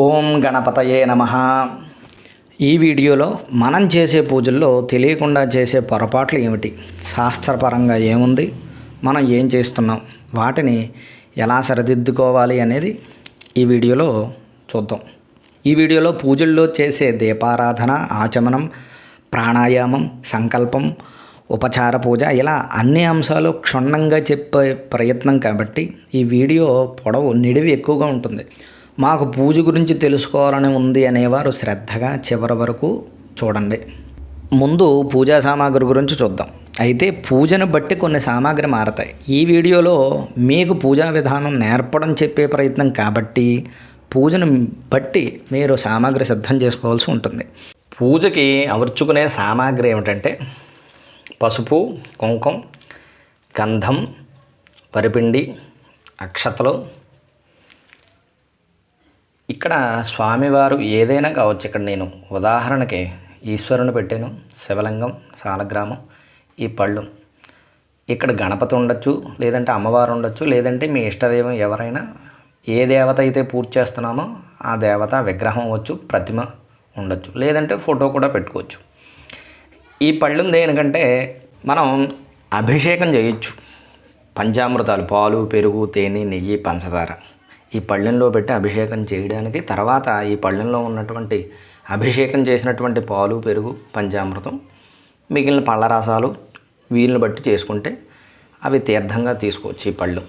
ఓం గణపతయే నమః. ఈ వీడియోలో మనం చేసే పూజల్లో తెలియకుండా చేసే పొరపాట్లు ఏమిటి, శాస్త్రపరంగా ఏముంది, మనం ఏం చేస్తున్నాం, వాటిని ఎలా సరిదిద్దుకోవాలి అనేది ఈ వీడియోలో చూద్దాం. ఈ వీడియోలో పూజల్లో చేసే దీపారాధన, ఆచమనం, ప్రాణాయామం, సంకల్పం, ఉపచార పూజ ఇలా అన్ని అంశాలు క్షుణ్ణంగా చెప్పే ప్రయత్నం కాబట్టి ఈ వీడియో పొడవు నిడివి ఎక్కువగా ఉంటుంది. మాకు పూజ గురించి తెలుసుకోవాలని ఉంది అనేవారు శ్రద్ధగా చివరి వరకు చూడండి. ముందు పూజా సామాగ్రి గురించి చూద్దాం. అయితే పూజను బట్టి కొన్ని సామాగ్రి మారతాయి. ఈ వీడియోలో మీకు పూజా విధానం నేర్పడం చెప్పే ప్రయత్నం కాబట్టి పూజను బట్టి మీరు సామాగ్రి సిద్ధం చేసుకోవాల్సి ఉంటుంది. పూజకి అమర్చుకునే సామాగ్రి ఏమిటంటే పసుపు, కుంకుమ, గంధం, వరిపిండి, అక్షతలు. ఇక్కడ స్వామివారు ఏదైనా కావచ్చు. ఇక్కడ నేను ఉదాహరణకి ఈశ్వరుని పెట్టాను, శివలింగం, సాలగ్రామం, ఈ పళ్ళు. ఇక్కడ గణపతి ఉండొచ్చు, లేదంటే అమ్మవారు ఉండొచ్చు, లేదంటే మీ ఇష్టదైవం ఎవరైనా, ఏ దేవత అయితే పూజ చేస్తున్నామో ఆ దేవత విగ్రహం అవ్వచ్చు, ప్రతిమ ఉండొచ్చు, లేదంటే ఫోటో కూడా పెట్టుకోవచ్చు. ఈ పళ్ళు దేనికంటే మనం అభిషేకం చేయొచ్చు. పంచామృతాలు, పాలు, పెరుగు, తేనె, నెయ్యి, పంచదార ఈ పళ్ళెంలో పెట్టి అభిషేకం చేయడానికి, తర్వాత ఈ పళ్ళెంలో ఉన్నటువంటి అభిషేకం చేసినటువంటి పాలు, పెరుగు, పంచామృతం, మిగిలిన పళ్ళ రసాలు వీళ్ళని బట్టి చేసుకుంటే అవి తీర్థంగా తీసుకోవచ్చు ఈ పళ్ళు.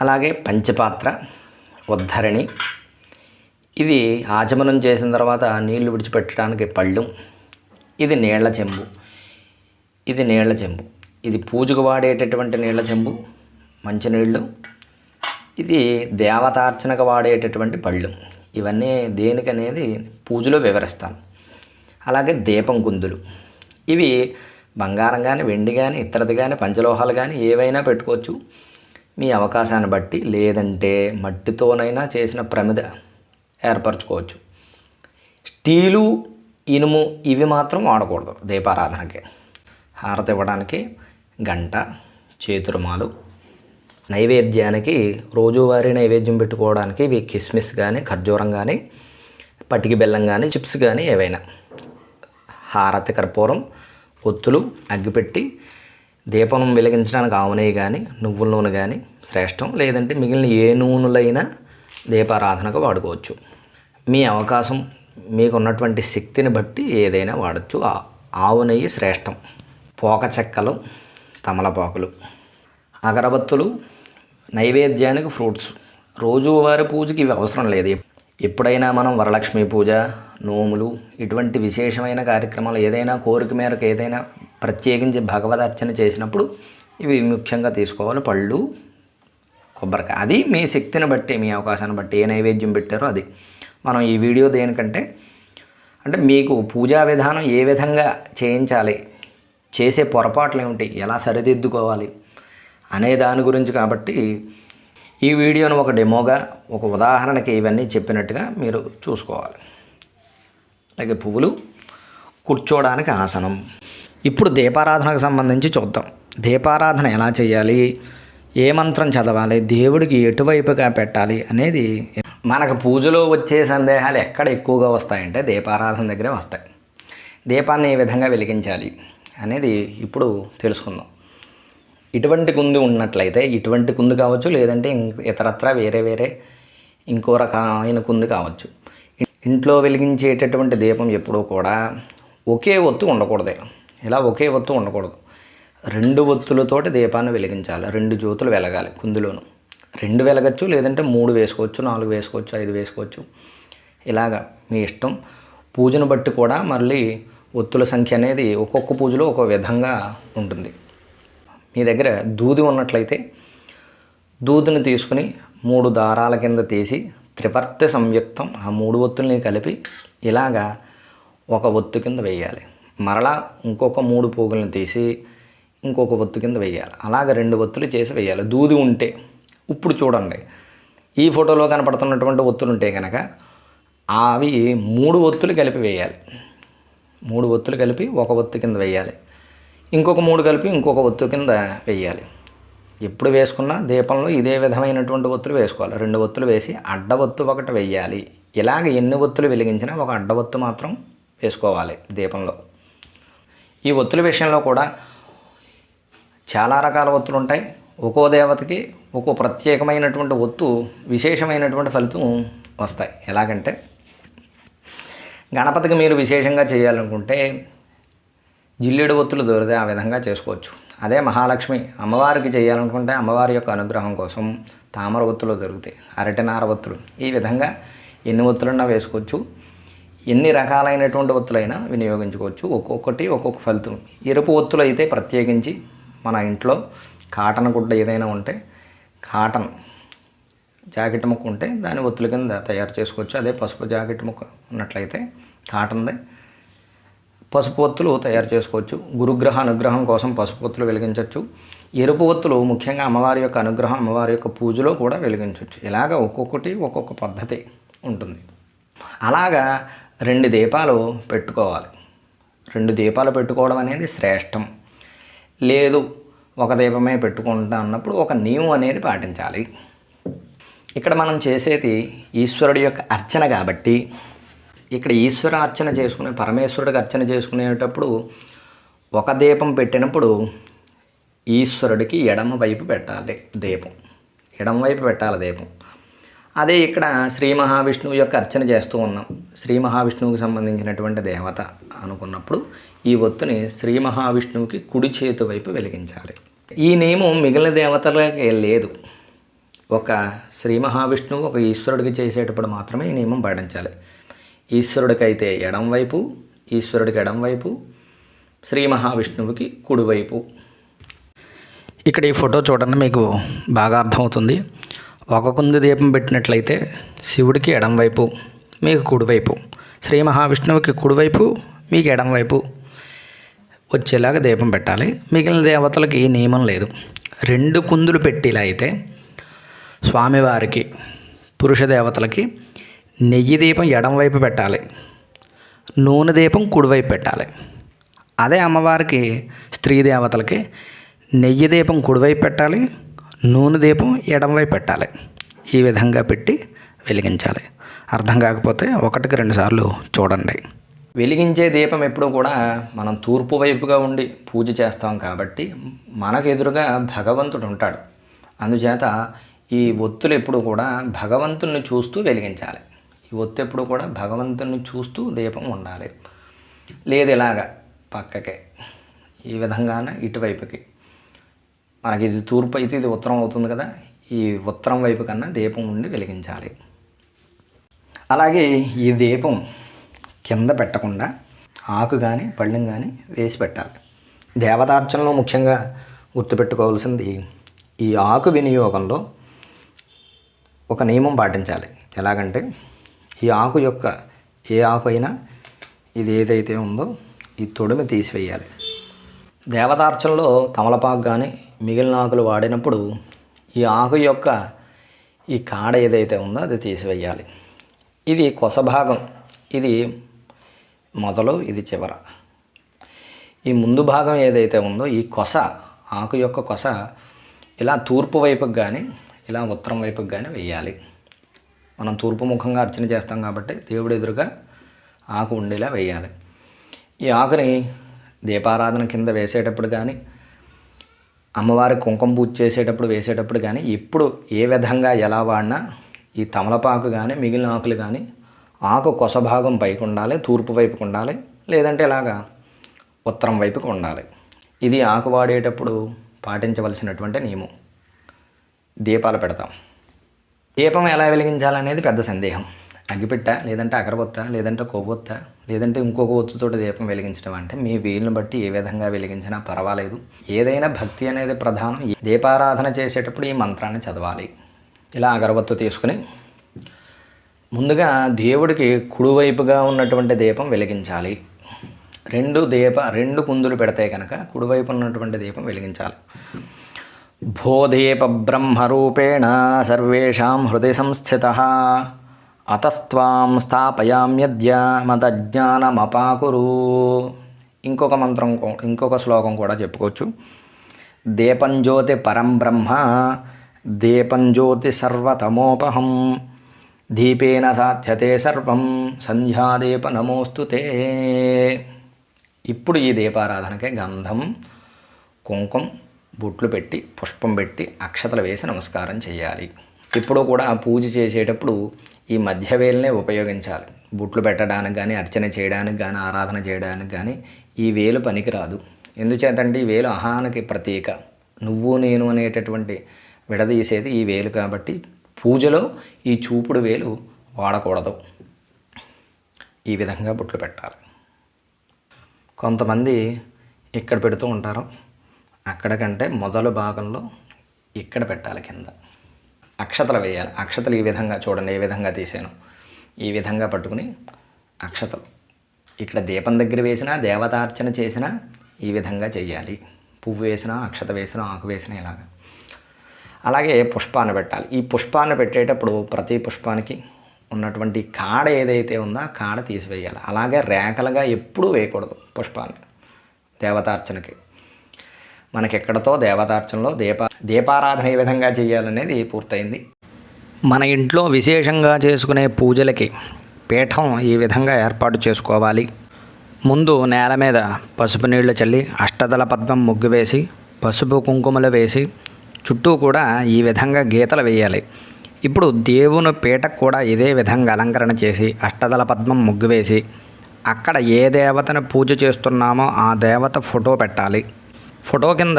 అలాగే పంచపాత్ర, ఉద్ధరణి, ఇది ఆచమనం చేసిన తర్వాత నీళ్లు విడిచిపెట్టడానికి పళ్ళు. ఇది నీళ్ల చెంబు, ఇది పూజకు వాడేటటువంటి నీళ్ల చెంబు, మంచినీళ్ళు. ఇది దేవతార్చనకు వాడేటటువంటి పళ్ళు. ఇవన్నీ దేనికనేది పూజలో వివరిస్తాను. అలాగే దీపం కుందులు, ఇవి బంగారం కానీ, వెండి కానీ, ఇతరది కానీ, పంచలోహాలు కానీ ఏవైనా పెట్టుకోవచ్చు మీ అవకాశాన్ని బట్టి. లేదంటే మట్టితోనైనా చేసిన ప్రమిద ఏర్పరచుకోవచ్చు. స్టీలు, ఇనుము ఇవి మాత్రం వాడకూడదు దీపారాధనకి. హారతి ఇవ్వడానికి గంట, చేతురుమాలు, నైవేద్యానికి రోజువారీ నైవేద్యం పెట్టుకోవడానికి ఇవి కిస్మిస్ కానీ, ఖర్జూరం కానీ, పటికి బెల్లం కానీ, చిప్స్ కానీ ఏవైనా. హారతి, కర్పూరం, ఒత్తులు, అగ్గిపెట్టి, దీపం వెలిగించడానికి ఆవు నెయ్యి కానీ, నువ్వుల నూనె కానీ శ్రేష్టం. లేదంటే మిగిలిన ఏ నూనెలైనా దీపారాధనకు వాడుకోవచ్చు. మీ అవకాశం, మీకున్నటువంటి శక్తిని బట్టి ఏదైనా వాడచ్చు. ఆవు నెయ్యి శ్రేష్టం. పోక చెక్కలు, తమలపాకులు, అగరబత్తులు, నైవేద్యానికి ఫ్రూట్స్. రోజువారీ పూజకి ఇవి అవసరం లేదు. ఎప్పుడైనా మనం వరలక్ష్మి పూజ, నోములు, ఇటువంటి విశేషమైన కార్యక్రమాలు ఏదైనా కోరిక మేరకు ఏదైనా ప్రత్యేకించి భగవద్ అర్చన చేసినప్పుడు ఇవి ముఖ్యంగా తీసుకోవాలి. పళ్ళు, కొబ్బరికాయ. అది మీ శక్తిని బట్టి, మీ అవకాశాన్ని బట్టి ఏ నైవేద్యం పెట్టారో అది. మనం ఈ వీడియో దేనికంటే అంటే మీకు పూజా విధానం ఏ విధంగా చేయించాలి, చేసే పొరపాట్లు ఏమిటి, ఎలా సరిదిద్దుకోవాలి అనే దాని గురించి కాబట్టి ఈ వీడియోను ఒక డెమోగా, ఒక ఉదాహరణకి ఇవన్నీ చెప్పినట్టుగా మీరు చూసుకోవాలి. అలాగే పువ్వులు, కూర్చోవడానికి ఆసనం. ఇప్పుడు దీపారాధనకు సంబంధించి చూద్దాం. దీపారాధన ఎలా చేయాలి, ఏ మంత్రం చదవాలి, దేవుడికి ఎటువైపుగా పెట్టాలి అనేది. మనకు పూజలో వచ్చే సందేహాలు ఎక్కడ ఎక్కువగా వస్తాయంటే దీపారాధన దగ్గరే వస్తాయి. దీపాన్ని ఏ విధంగా వెలిగించాలి అనేది ఇప్పుడు తెలుసుకుందాం. ఇటువంటి కుంది ఉన్నట్లయితే ఇటువంటి కుంది కావచ్చు, లేదంటే ఇతరత్రా వేరే ఇంకో రకమైన కుంది కావచ్చు. ఇంట్లో వెలిగించేటటువంటి దీపం ఎప్పుడూ కూడా ఒకే ఒత్తు ఉండకూడదు. ఇలా ఒకే ఒత్తు ఉండకూడదు. 2 ఒత్తులతోటి దీపాన్ని వెలిగించాలి. 2 జ్యోతులు వెలగాలి కుందిలోను. 2 వెలగచ్చు, లేదంటే 3 వేసుకోవచ్చు, 4 వేసుకోవచ్చు, 5 వేసుకోవచ్చు. ఇలాగా మీ ఇష్టం. పూజను బట్టి కూడా మళ్ళీ ఒత్తుల సంఖ్య అనేది ఒక్కొక్క పూజలో ఒక విధంగా ఉంటుంది. మీ దగ్గర దూది ఉన్నట్లయితే దూదిని తీసుకుని 3 దారాల కింద తీసి త్రిపర్తి సంయుక్తం ఆ 3 ఒత్తుల్ని కలిపి ఇలాగా ఒక ఒత్తు కింద వేయాలి. మరలా ఇంకొక 3 పోగులను తీసి ఇంకొక ఒత్తు కింద వేయాలి. అలాగ 2 ఒత్తులు చేసి వేయాలి దూది ఉంటే. ఇప్పుడు చూడండి, ఈ ఫోటోలో కనపడుతున్నటువంటి ఒత్తులు ఉంటే కనుక అవి 3 ఒత్తులు కలిపి వేయాలి. 3 ఒత్తులు కలిపి ఒక ఒత్తు కింద వేయాలి. ఇంకొక 3 కలిపి ఇంకొక ఒత్తు కింద వేయాలి. ఎప్పుడు వేసుకున్నా దీపంలో ఇదే విధమైనటువంటి ఒత్తులు వేసుకోవాలి. 2 ఒత్తులు వేసి అడ్డ ఒత్తు ఒకటి వేయాలి. ఇలాగ ఎన్ని ఒత్తులు వెలిగించినా ఒక అడ్డ ఒత్తు మాత్రం వేసుకోవాలి దీపంలో. ఈ ఒత్తుల విషయంలో కూడా చాలా రకాల ఒత్తులు ఉంటాయి. ఒక్కో దేవతకి ఒక్కో ప్రత్యేకమైనటువంటి ఒత్తు విశేషమైనటువంటి ఫలితం వస్తాయి. ఎలాగంటే గణపతికి మీరు విశేషంగా చేయాలనుకుంటే జిల్లేడు ఒత్తులు దొరికితే ఆ విధంగా చేసుకోవచ్చు. అదే మహాలక్ష్మి అమ్మవారికి చేయాలనుకుంటే అమ్మవారి యొక్క అనుగ్రహం కోసం తామర ఒత్తులు దొరుకుతాయి, అరటినార ఒత్తులు. ఈ విధంగా ఎన్ని ఒత్తులన్నా వేసుకోవచ్చు, ఎన్ని రకాలైనటువంటి ఒత్తులైనా వినియోగించుకోవచ్చు. ఒక్కొక్కటి ఒక్కొక్క ఫలితం. ఎరుపు ఒత్తులు అయితే ప్రత్యేకించి మన ఇంట్లో కాటన్ గుడ్డ ఏదైనా ఉంటే కాటన్ జాకెట్ ముక్క ఉంటే దాని ఒత్తుల కింద తయారు చేసుకోవచ్చు. అదే పసుపు జాకెట్ ముక్క ఉన్నట్లయితే కాటన్దే పసుపు ఒత్తులు తయారు చేసుకోవచ్చు. గురుగ్రహ అనుగ్రహం కోసం పసుపు ఒత్తులు వెలిగించవచ్చు. ఎరుపు ఒత్తులు ముఖ్యంగా అమ్మవారి యొక్క అనుగ్రహం, అమ్మవారి యొక్క పూజలో కూడా వెలిగించవచ్చు. ఇలాగ ఒక్కొక్కటి ఒక్కొక్క పద్ధతి ఉంటుంది. అలాగా 2 దీపాలు పెట్టుకోవాలి. 2 దీపాలు పెట్టుకోవడం అనేది శ్రేష్టం. లేదు ఒక దీపమే పెట్టుకుంటా అన్నప్పుడు ఒక నియమం అనేది పాటించాలి. ఇక్కడ మనం చేసేది ఈశ్వరుడి యొక్క అర్చన కాబట్టి ఇక్కడ ఈశ్వర అర్చన చేసుకునే పరమేశ్వరుడికి అర్చన చేసుకునేటప్పుడు ఒక దీపం పెట్టినప్పుడు ఈశ్వరుడికి ఎడమ వైపు పెట్టాలి దీపం, ఎడమ వైపు పెట్టాలి దీపం. అదే ఇక్కడ శ్రీ మహావిష్ణువు యొక్క అర్చన చేస్తూ ఉన్నాం, శ్రీ మహావిష్ణువుకి సంబంధించినటువంటి దేవత అనుకున్నప్పుడు ఈ ఒత్తుని శ్రీ మహావిష్ణువుకి కుడి చేతి వైపు వెలిగించాలి. ఈ నియమం మిగిలిన దేవతలకి లేదు. ఒక శ్రీ మహావిష్ణువు ఒక ఈశ్వరుడికి చేసేటప్పుడు మాత్రమే ఈ నియమం పాటించాలి. ఈశ్వరుడికైతే ఎడం వైపు, ఈశ్వరుడికి ఎడం వైపు, శ్రీ మహావిష్ణువుకి కుడివైపు. ఇక్కడ ఈ ఫోటో చూడండి, మీకు బాగా అర్థమవుతుంది. ఒక కుంది దీపం పెట్టినట్లయితే శివుడికి ఎడం వైపు, మీకు కుడివైపు, శ్రీ మహావిష్ణువుకి కుడివైపు, మీకు ఎడం వైపు వచ్చేలాగా దీపం పెట్టాలి. మిగిలిన దేవతలకి ఈ నియమం లేదు. 2 కుందులు పెట్టిలా అయితే స్వామివారికి పురుష దేవతలకి నెయ్యి దీపం ఎడం వైపు పెట్టాలి, నూనె దీపం కుడివైపు పెట్టాలి. అదే అమ్మవారికి స్త్రీ దేవతలకి నెయ్యి దీపం కుడివైపు పెట్టాలి, నూనె దీపం ఎడం వైపు పెట్టాలి. ఈ విధంగా పెట్టి వెలిగించాలి. అర్థం కాకపోతే 1కి 2 సార్లు చూడండి. వెలిగించే దీపం ఎప్పుడూ కూడా మనం తూర్పు వైపుగా ఉండి పూజ చేస్తాం కాబట్టి మనకు ఎదురుగా భగవంతుడు ఉంటాడు. అందుచేత ఈ ఒత్తులు ఎప్పుడు కూడా భగవంతుని చూస్తూ వెలిగించాలి. ఈ ఒత్తు ఎప్పుడు కూడా భగవంతుని చూస్తూ దీపం ఉండాలి. లేదు ఇలాగా పక్కకే ఈ విధంగానే ఇటువైపుకి, మనకి ఇది తూర్పు అయితే ఇది ఉత్తరం అవుతుంది కదా, ఈ ఉత్తరం వైపు కన్నా దీపం ఉండి వెలిగించాలి. అలాగే ఈ దీపం కింద పెట్టకుండా ఆకు కానీ పళ్ళెం కానీ వేసి పెట్టాలి. దేవతార్చనలో ముఖ్యంగా గుర్తుపెట్టుకోవాల్సింది ఈ ఆకు వినియోగంలో ఒక నియమం పాటించాలి. ఎలాగంటే ఈ ఆకు యొక్క ఏ ఆకు అయినా ఇది ఏదైతే ఉందో ఈ తొడిమి తీసివేయాలి. దేవతార్చనలో తమలపాకు కానీ మిగిలిన ఆకులు వాడినప్పుడు ఈ ఆకు యొక్క ఈ కాడ ఏదైతే ఉందో అది తీసివేయాలి. ఇది కొస భాగం, ఇది మొదలు, ఇది చివర. ఈ ముందు భాగం ఏదైతే ఉందో ఈ కొస, ఆకు యొక్క కొస ఇలా తూర్పు వైపుకి కానీ ఇలా ఉత్తరం వైపుకి కానీ వేయాలి. మనం తూర్పు ముఖంగా అర్చన చేస్తాం కాబట్టి దేవుడి ఎదురుగా ఆకు ఉండేలా వేయాలి. ఈ ఆకుని దీపారాధన కింద వేసేటప్పుడు కానీ అమ్మవారి కుంకుమ పూజ చేసేటప్పుడు వేసేటప్పుడు కానీ ఎప్పుడు ఏ విధంగా ఎలా వాడినా ఈ తమలపాకు కానీ మిగిలిన ఆకులు కానీ ఆకు కొస భాగం పైకి ఉండాలి, తూర్పు వైపుకు ఉండాలి, లేదంటే ఇలాగా ఉత్తరం వైపుకు ఉండాలి. ఇది ఆకు వాడేటప్పుడు పాటించవలసినటువంటి నియమం. దీపాలు పెడతాం. దీపం ఎలా వెలిగించాలనేది పెద్ద సందేహం. అగ్గిపెట్ట, లేదంటే అగరబత్త, లేదంటే కొవ్వొత్త, లేదంటే ఇంకొక ఒత్తుతోటి దీపం వెలిగించడం అంటే మీ వీలుని బట్టి ఏ విధంగా వెలిగించినా పర్వాలేదు. ఏదైనా భక్తి అనేది ప్రధానం. దీపారాధన చేసేటప్పుడు ఈ మంత్రాన్ని చదవాలి. ఇలా అగరబత్తు తీసుకుని ముందుగా దేవుడికి కుడివైపుగా ఉన్నటువంటి దీపం వెలిగించాలి. 2 కుందులు పెడితే కనుక కుడివైపు ఉన్నటువంటి దీపం వెలిగించాలి. భోదీప బ్రహ్మరూపేణ సర్వేషాం హృదయ సంస్థితః అతస్త్వాం స్థాపయామ్యద్య మదజ్ఞానమపాకురు. ఇంకొక శ్లోకం కూడా చెప్పుకోవచ్చు. దీపం జ్యోతి పరం బ్రహ్మ, దీపం జ్యోతి సర్వతమోపహం, దీపేన సాధ్యతే సర్వం సంధ్యాదీప నమోస్తుతే. ఇప్పుడు ఈ దీపారాధనకే గంధం, కుంకుమ, బొట్లు పెట్టి, పుష్పం పెట్టి, అక్షతలు వేసి నమస్కారం చేయాలి. ఇప్పుడు కూడా పూజ చేసేటప్పుడు ఈ మధ్యవేలునే ఉపయోగించాలి. బొట్లు పెట్టడానికి కానీ, అర్చన చేయడానికి కానీ, ఆరాధన చేయడానికి కానీ ఈ వేలు పనికిరాదు. ఎందుచేతంటే ఈ వేలు అహానికి ప్రతీక. నువ్వు నేను అనేటటువంటి విడదీసేది ఈ వేలు కాబట్టి పూజలో ఈ చూపుడు వేలు వాడకూడదు. ఈ విధంగా బొట్లు పెట్టాలి. కొంతమంది ఇక్కడ పెడుతూ ఉంటారు, అక్కడ కంటే మొదలు భాగంలో ఇక్కడ పెట్టాలి, కింద అక్షతలు వేయాలి. అక్షతలు ఈ విధంగా చూడండి, ఏ విధంగా తీసాను. ఈ విధంగా పట్టుకుని అక్షతలు ఇక్కడ దీపం దగ్గర వేసినా, దేవతార్చన చేసినా ఈ విధంగా చేయాలి. పువ్వు వేసినా, అక్షత వేసినా, ఆకు వేసినా ఇలాగా. అలాగే పుష్పాన్ని పెట్టాలి. ఈ పుష్పాన్ని పెట్టేటప్పుడు ప్రతి పుష్పానికి ఉన్నటువంటి కాడ ఏదైతే ఉందో ఆ కాడ తీసివేయాలి. అలాగే రేఖలుగా ఎప్పుడూ వేయకూడదు పుష్పాన్ని. దేవతార్చనకి మనకెక్కడతో దేవతార్చనలో దీపారాధన ఏ విధంగా చేయాలనేది పూర్తయింది. మన ఇంట్లో విశేషంగా చేసుకునే పూజలకి పీఠం ఈ విధంగా ఏర్పాటు చేసుకోవాలి. ముందు నేల మీద పసుపు నీళ్లు చల్లి అష్టదళ పద్మం ముగ్గు వేసి, పసుపు కుంకుమలు వేసి, చుట్టూ కూడా ఈ విధంగా గీతలు వేయాలి. ఇప్పుడు దేవుని పీటకు కూడా ఇదే విధంగా అలంకరణ చేసి అష్టదళ పద్మం ముగ్గు వేసి, అక్కడ ఏ దేవతను పూజ చేస్తున్నామో ఆ దేవత ఫోటో పెట్టాలి. ఫోటో కింద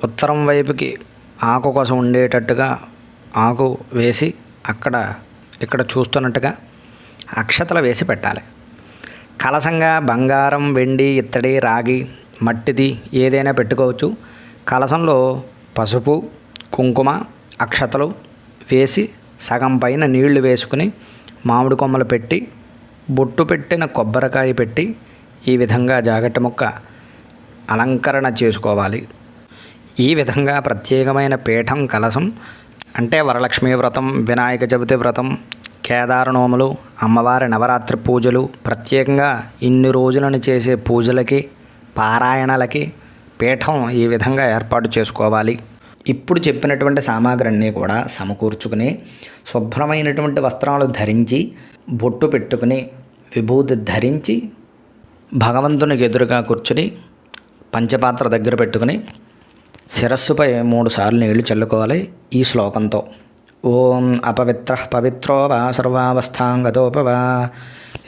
ఉత్తరం వైపుకి ఆకు కోసం ఉండేటట్టుగా ఆకు వేసి, ఇక్కడ చూస్తున్నట్టుగా అక్షతలు వేసి పెట్టాలి. కలసంగా బంగారం, వెండి, ఇత్తడి, రాగి, మట్టిది ఏదైనా పెట్టుకోవచ్చు. కలసంలో పసుపు, కుంకుమ, అక్షతలు వేసి సగం పైన నీళ్లు వేసుకుని మామిడి కొమ్మలు పెట్టి, బొట్టు పెట్టిన కొబ్బరికాయ పెట్టి ఈ విధంగా జాగట్ట ముక్క అలంకరణ చేసుకోవాలి. ఈ విధంగా ప్రత్యేకమైన పీఠం, కలశం అంటే వరలక్ష్మీ వ్రతం, వినాయక చవితి వ్రతం, కేదారనోములు, అమ్మవారి నవరాత్రి పూజలు, ప్రత్యేకంగా ఇన్ని రోజులను చేసే పూజలకి, పారాయణలకి పీఠం ఈ విధంగా ఏర్పాటు చేసుకోవాలి. ఇప్పుడు చెప్పినటువంటి సామాగ్రి అన్నీ కూడా సమకూర్చుకుని శుభ్రమైనటువంటి వస్త్రాలు ధరించి, బొట్టు పెట్టుకుని, విభూతి ధరించి, భగవంతునికి ఎదురుగా కూర్చుని పంచపాత్ర దగ్గర పెట్టుకుని శిరస్సుపై 3 సార్లు నీళ్లు చల్లుకోవాలి. ఈ శ్లోకంతో ఓం అపవిత్ర పవిత్రో వా సర్వావస్థాంగతోపవా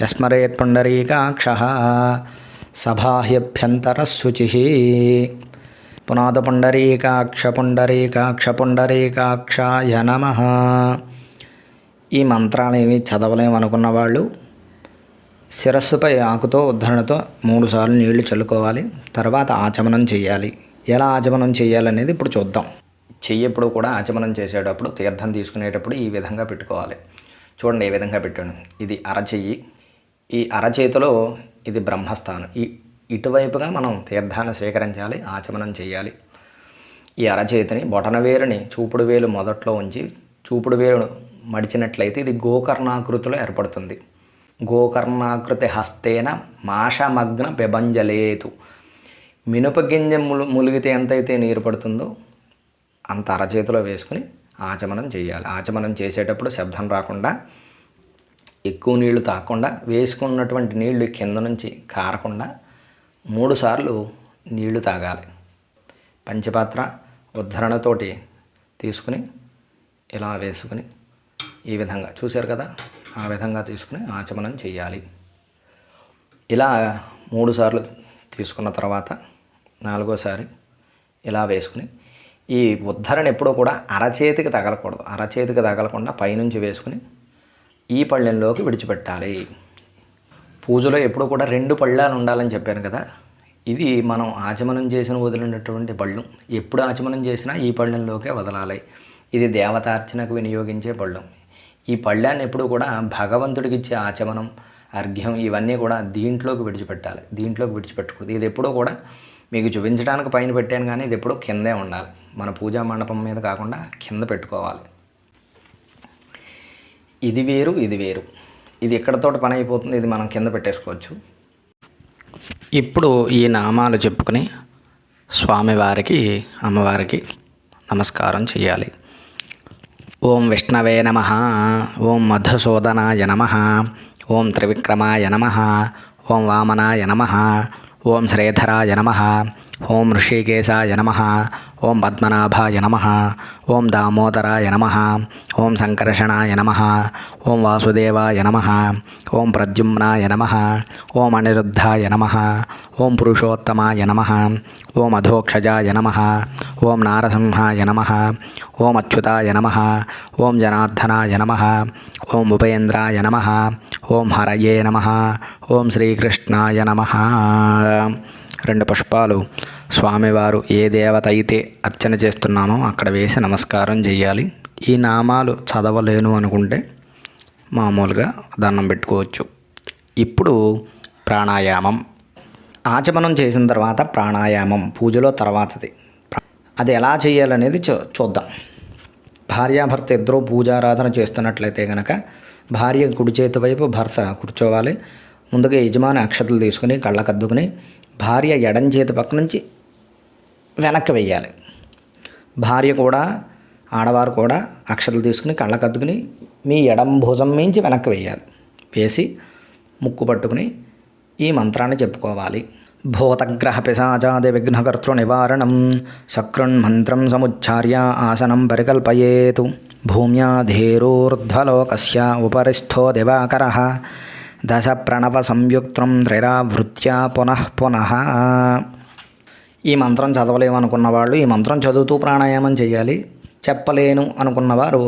యస్మరేత్ పుండరీకాక్షః సభాహ్యభ్యంతర శుచి. పునాద పుండరీకాక్ష పుండరీకాక్ష పుండరీకాక్షాయ నమః. ఈ మంత్రాలు ఏమి చదవలేమనుకున్న వాళ్ళు శిరస్సుపై ఆకుతో ఉద్ధరణతో 3 సార్లు నీళ్లు చల్లుకోవాలి. తర్వాత ఆచమనం చేయాలి. ఎలా ఆచమనం చేయాలనేది ఇప్పుడు చూద్దాం. చెయ్యి ఎప్పుడు కూడా ఆచమనం చేసేటప్పుడు, తీర్థం తీసుకునేటప్పుడు ఈ విధంగా పెట్టుకోవాలి. చూడండి ఏ విధంగా పెట్టాను. ఇది అరచెయ్యి. ఈ అరచేతిలో ఇది బ్రహ్మస్థానం. ఇటువైపుగా మనం తీర్థాన్ని స్వీకరించాలి, ఆచమనం చేయాలి. ఈ అరచేతిని బొటనవేలుని చూపుడు వేలు మొదట్లో ఉంచి, చూపుడు వేలు మడిచినట్లయితే ఇది గోకర్ణాకృతిలో ఏర్పడుతుంది. గోకర్ణాకృతి హస్తేన మాషమగ్న పెబంజలేతు. మినప గింజ ములిగితే ఎంతైతే నీరు పడుతుందో అంత అరచేతిలో వేసుకుని ఆచమనం చేయాలి. ఆచమనం చేసేటప్పుడు శబ్దం రాకుండా, ఎక్కువ నీళ్లు తాగకుండా, వేసుకున్నటువంటి నీళ్లు కింద నుంచి కారకుండా 3 సార్లు నీళ్లు తాగాలి. పంచపాత్ర ఉద్ధరణతోటి తీసుకుని ఇలా వేసుకుని ఈ విధంగా చూశారు కదా, ఆ విధంగా తీసుకుని ఆచమనం చేయాలి. ఇలా 3 సార్లు తీసుకున్న తర్వాత 4వసారి ఇలా వేసుకుని, ఈ ఉద్ధరణ ఎప్పుడూ కూడా అరచేతికి తగలకూడదు. అరచేతికి తగలకుండా పైనుంచి వేసుకుని ఈ పళ్ళెంలోకి విడిచిపెట్టాలి. పూజలో ఎప్పుడూ కూడా 2 పళ్ళాలు ఉండాలని చెప్పాను కదా. ఇది మనం ఆచమనం చేసిన వదిలినటువంటి పళ్ళెం. ఎప్పుడు ఆచమనం చేసినా ఈ పళ్ళెంలోకే వదలాలి. ఇది దేవతార్చనకు వినియోగించే పళ్ళెం. ఈ పళ్ళాన్ని ఎప్పుడు కూడా భగవంతుడికి ఇచ్చే ఆచమనం, అర్ఘ్యం ఇవన్నీ కూడా దీంట్లోకి విడిచిపెట్టాలి. దీంట్లోకి విడిచిపెట్టకూడదు. ఇది ఎప్పుడూ కూడా మీకు చూపించడానికి పైన పెట్టాను, కానీ ఇది ఎప్పుడూ కిందే ఉండాలి. మన పూజా మండపం మీద కాకుండా కింద పెట్టుకోవాలి. ఇది వేరు, ఇది వేరు. ఇది ఎక్కడతోటి పని అయిపోతుంది, ఇది మనం కింద పెట్టేసుకోవచ్చు. ఇప్పుడు ఈ నామాలు చెప్పుకొని స్వామివారికి, అమ్మవారికి నమస్కారం చేయాలి. ఓం విష్ణవే నమః. ఓం మధుసూదనాయ నమః. ఓం త్రివిక్రమాయ నమః. ఓం వామనాయ నమః. ఓం శ్రీధరాయ నమః. ఓం ఋషికేశాయ నమః. ఓం పద్మనాభాయ నమః. ఓం దామోదరాయ నమః. ఓం సంకర్షణాయ నమః. ఓం వాసుదేవాయ నమః. ఓం ప్రద్యుమ్నాయ నమః. ఓం అనిరుద్ధాయ నమః. ఓం పురుషోత్తమాయ నమః. ఓం అధోక్షజాయ నమః. ఓం నారసింహాయ నమః. ఓం అచ్యుతాయ నమః. ఓం జనార్దనాయ నమః. ఓం ఉపేంద్రాయ నమః. ఓం హరయే నమః. ఓం శ్రీకృష్ణాయ నమః. 2 పుష్పాలు స్వామివారు ఏ దేవత అయితే అర్చన చేస్తున్నామో అక్కడ వేసి నమస్కారం చేయాలి. ఈ నామాలు చదవలేను అనుకుంటే మామూలుగా దండం పెట్టుకోవచ్చు. ఇప్పుడు ప్రాణాయామం. ఆచమనం చేసిన తర్వాత ప్రాణాయామం పూజలో తర్వాతది. అది ఎలా చేయాలనేది చూద్దాం. భార్యాభర్త ఇద్దరూ పూజారాధన చేస్తున్నట్లయితే కనుక భార్య కుడి చేతి వైపు భర్త కూర్చోవాలి. ముందుగా యజమాని అక్షతలు తీసుకుని కళ్ళకద్దుకుని భార్య ఎడం చేతి పక్క నుంచి వెనక్కి వెయ్యాలి. భార్య కూడా ఆడవారు కూడా అక్షతలు తీసుకుని కళ్ళకద్దుకుని మీ ఎడం భుజం మించి వెనక్కి వెయ్యాలి. వేసి ముక్కు పట్టుకుని ఈ మంత్రాన్ని చెప్పుకోవాలి. భూతగ్రహ పిశాచాది విఘ్నకర్తృ నివారణం సకృన్మంత్రం సముచ్చార్య ఆసనం పరికల్పయేతు. భూమ్యాధీరోర్ధ్వలోకస్య ఉపరిస్థో దివాకరః దశ ప్రణవ సంయుక్తం త్రైరావృత్యా పునః పునః. ఈ మంత్రం చదవలేమనుకున్న వాళ్ళు ఈ మంత్రం చదువుతూ ప్రాణాయామం చేయాలి. చెప్పలేను అనుకున్నవారు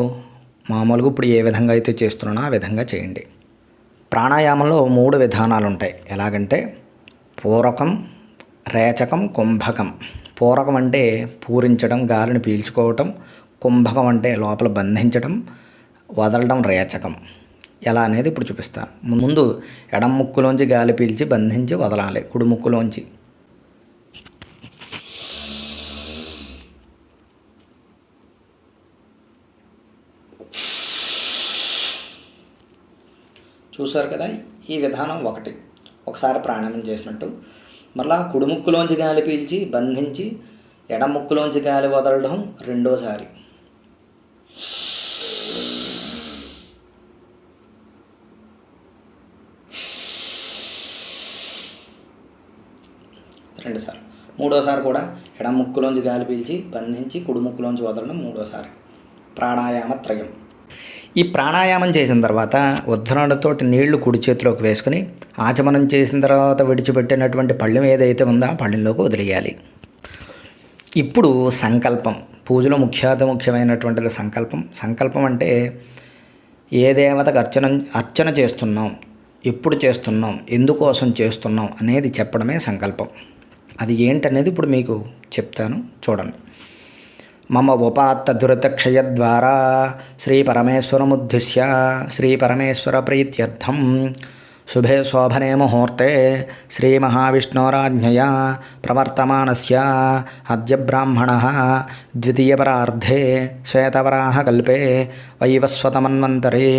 మామూలుగా ఇప్పుడు ఏ విధంగా అయితే చేస్తున్నానో ఆ విధంగా చేయండి. ప్రాణాయామంలో 3 విధానాలు ఉంటాయి. ఎలాగంటే పూరకం, రేచకం, కుంభకం. పూరకం అంటే పూరించడం, గాలిని పీల్చుకోవటం. కుంభకం అంటే లోపల బంధించడం, వదలడం రేచకం. ఎలా అనేది ఇప్పుడు చూపిస్తాను. ముందు ఎడం ముక్కులోంచి గాలి పీల్చి బంధించి వదలాలి. కుడి ముక్కులోంచి చూసారు కదా. ఈ విధానం ఒకసారి ప్రాణాయామం చేసినట్టు. మళ్ళా కుడి ముక్కులోంచి గాలి పీల్చి బంధించి ఎడం ముక్కులోంచి గాలి వదలడం రెండోసారి. రెండుసార్లు. మూడోసారి కూడా ఎడం ముక్కులోంచి గాలి పీల్చి బంధించి కుడి ముక్కులోంచి వదలడం మూడోసారి. ప్రాణాయామ త్రయం. ఈ ప్రాణాయామం చేసిన తర్వాత ఉద్ధరణతోటి నీళ్లు కుడి చేతిలోకి వేసుకుని ఆచమనం చేసిన తర్వాత విడిచిపెట్టినటువంటి పళ్ళెం ఏదైతే ఉందో ఆ పళ్ళెంలోకి వదిలేయాలి. ఇప్పుడు సంకల్పం. పూజలో ముఖ్యమైనటువంటిది సంకల్పం. సంకల్పం అంటే ఏ దేవతకు అర్చన చేస్తున్నాం, ఎప్పుడు చేస్తున్నాం, ఎందుకోసం చేస్తున్నాం అనేది చెప్పడమే సంకల్పం. అది ఏంటనేది ఇప్పుడు మీకు చెప్తాను, చూడండి. మమ ఉపాత్త దురితక్షయ ద్వారా శ్రీ పరమేశ్వరముద్దిశ్య శ్రీ పరమేశ్వర ప్రీత్యర్థం శుభే శోభనే ముహూర్తే శ్రీ మహావిష్ణోరాజ్ఞయా ప్రవర్తమానస్య అద్య బ్రాహ్మణః ద్వితీయపరార్ధే శ్వేతవరాహ కల్పే వైవస్వతమన్వంతరే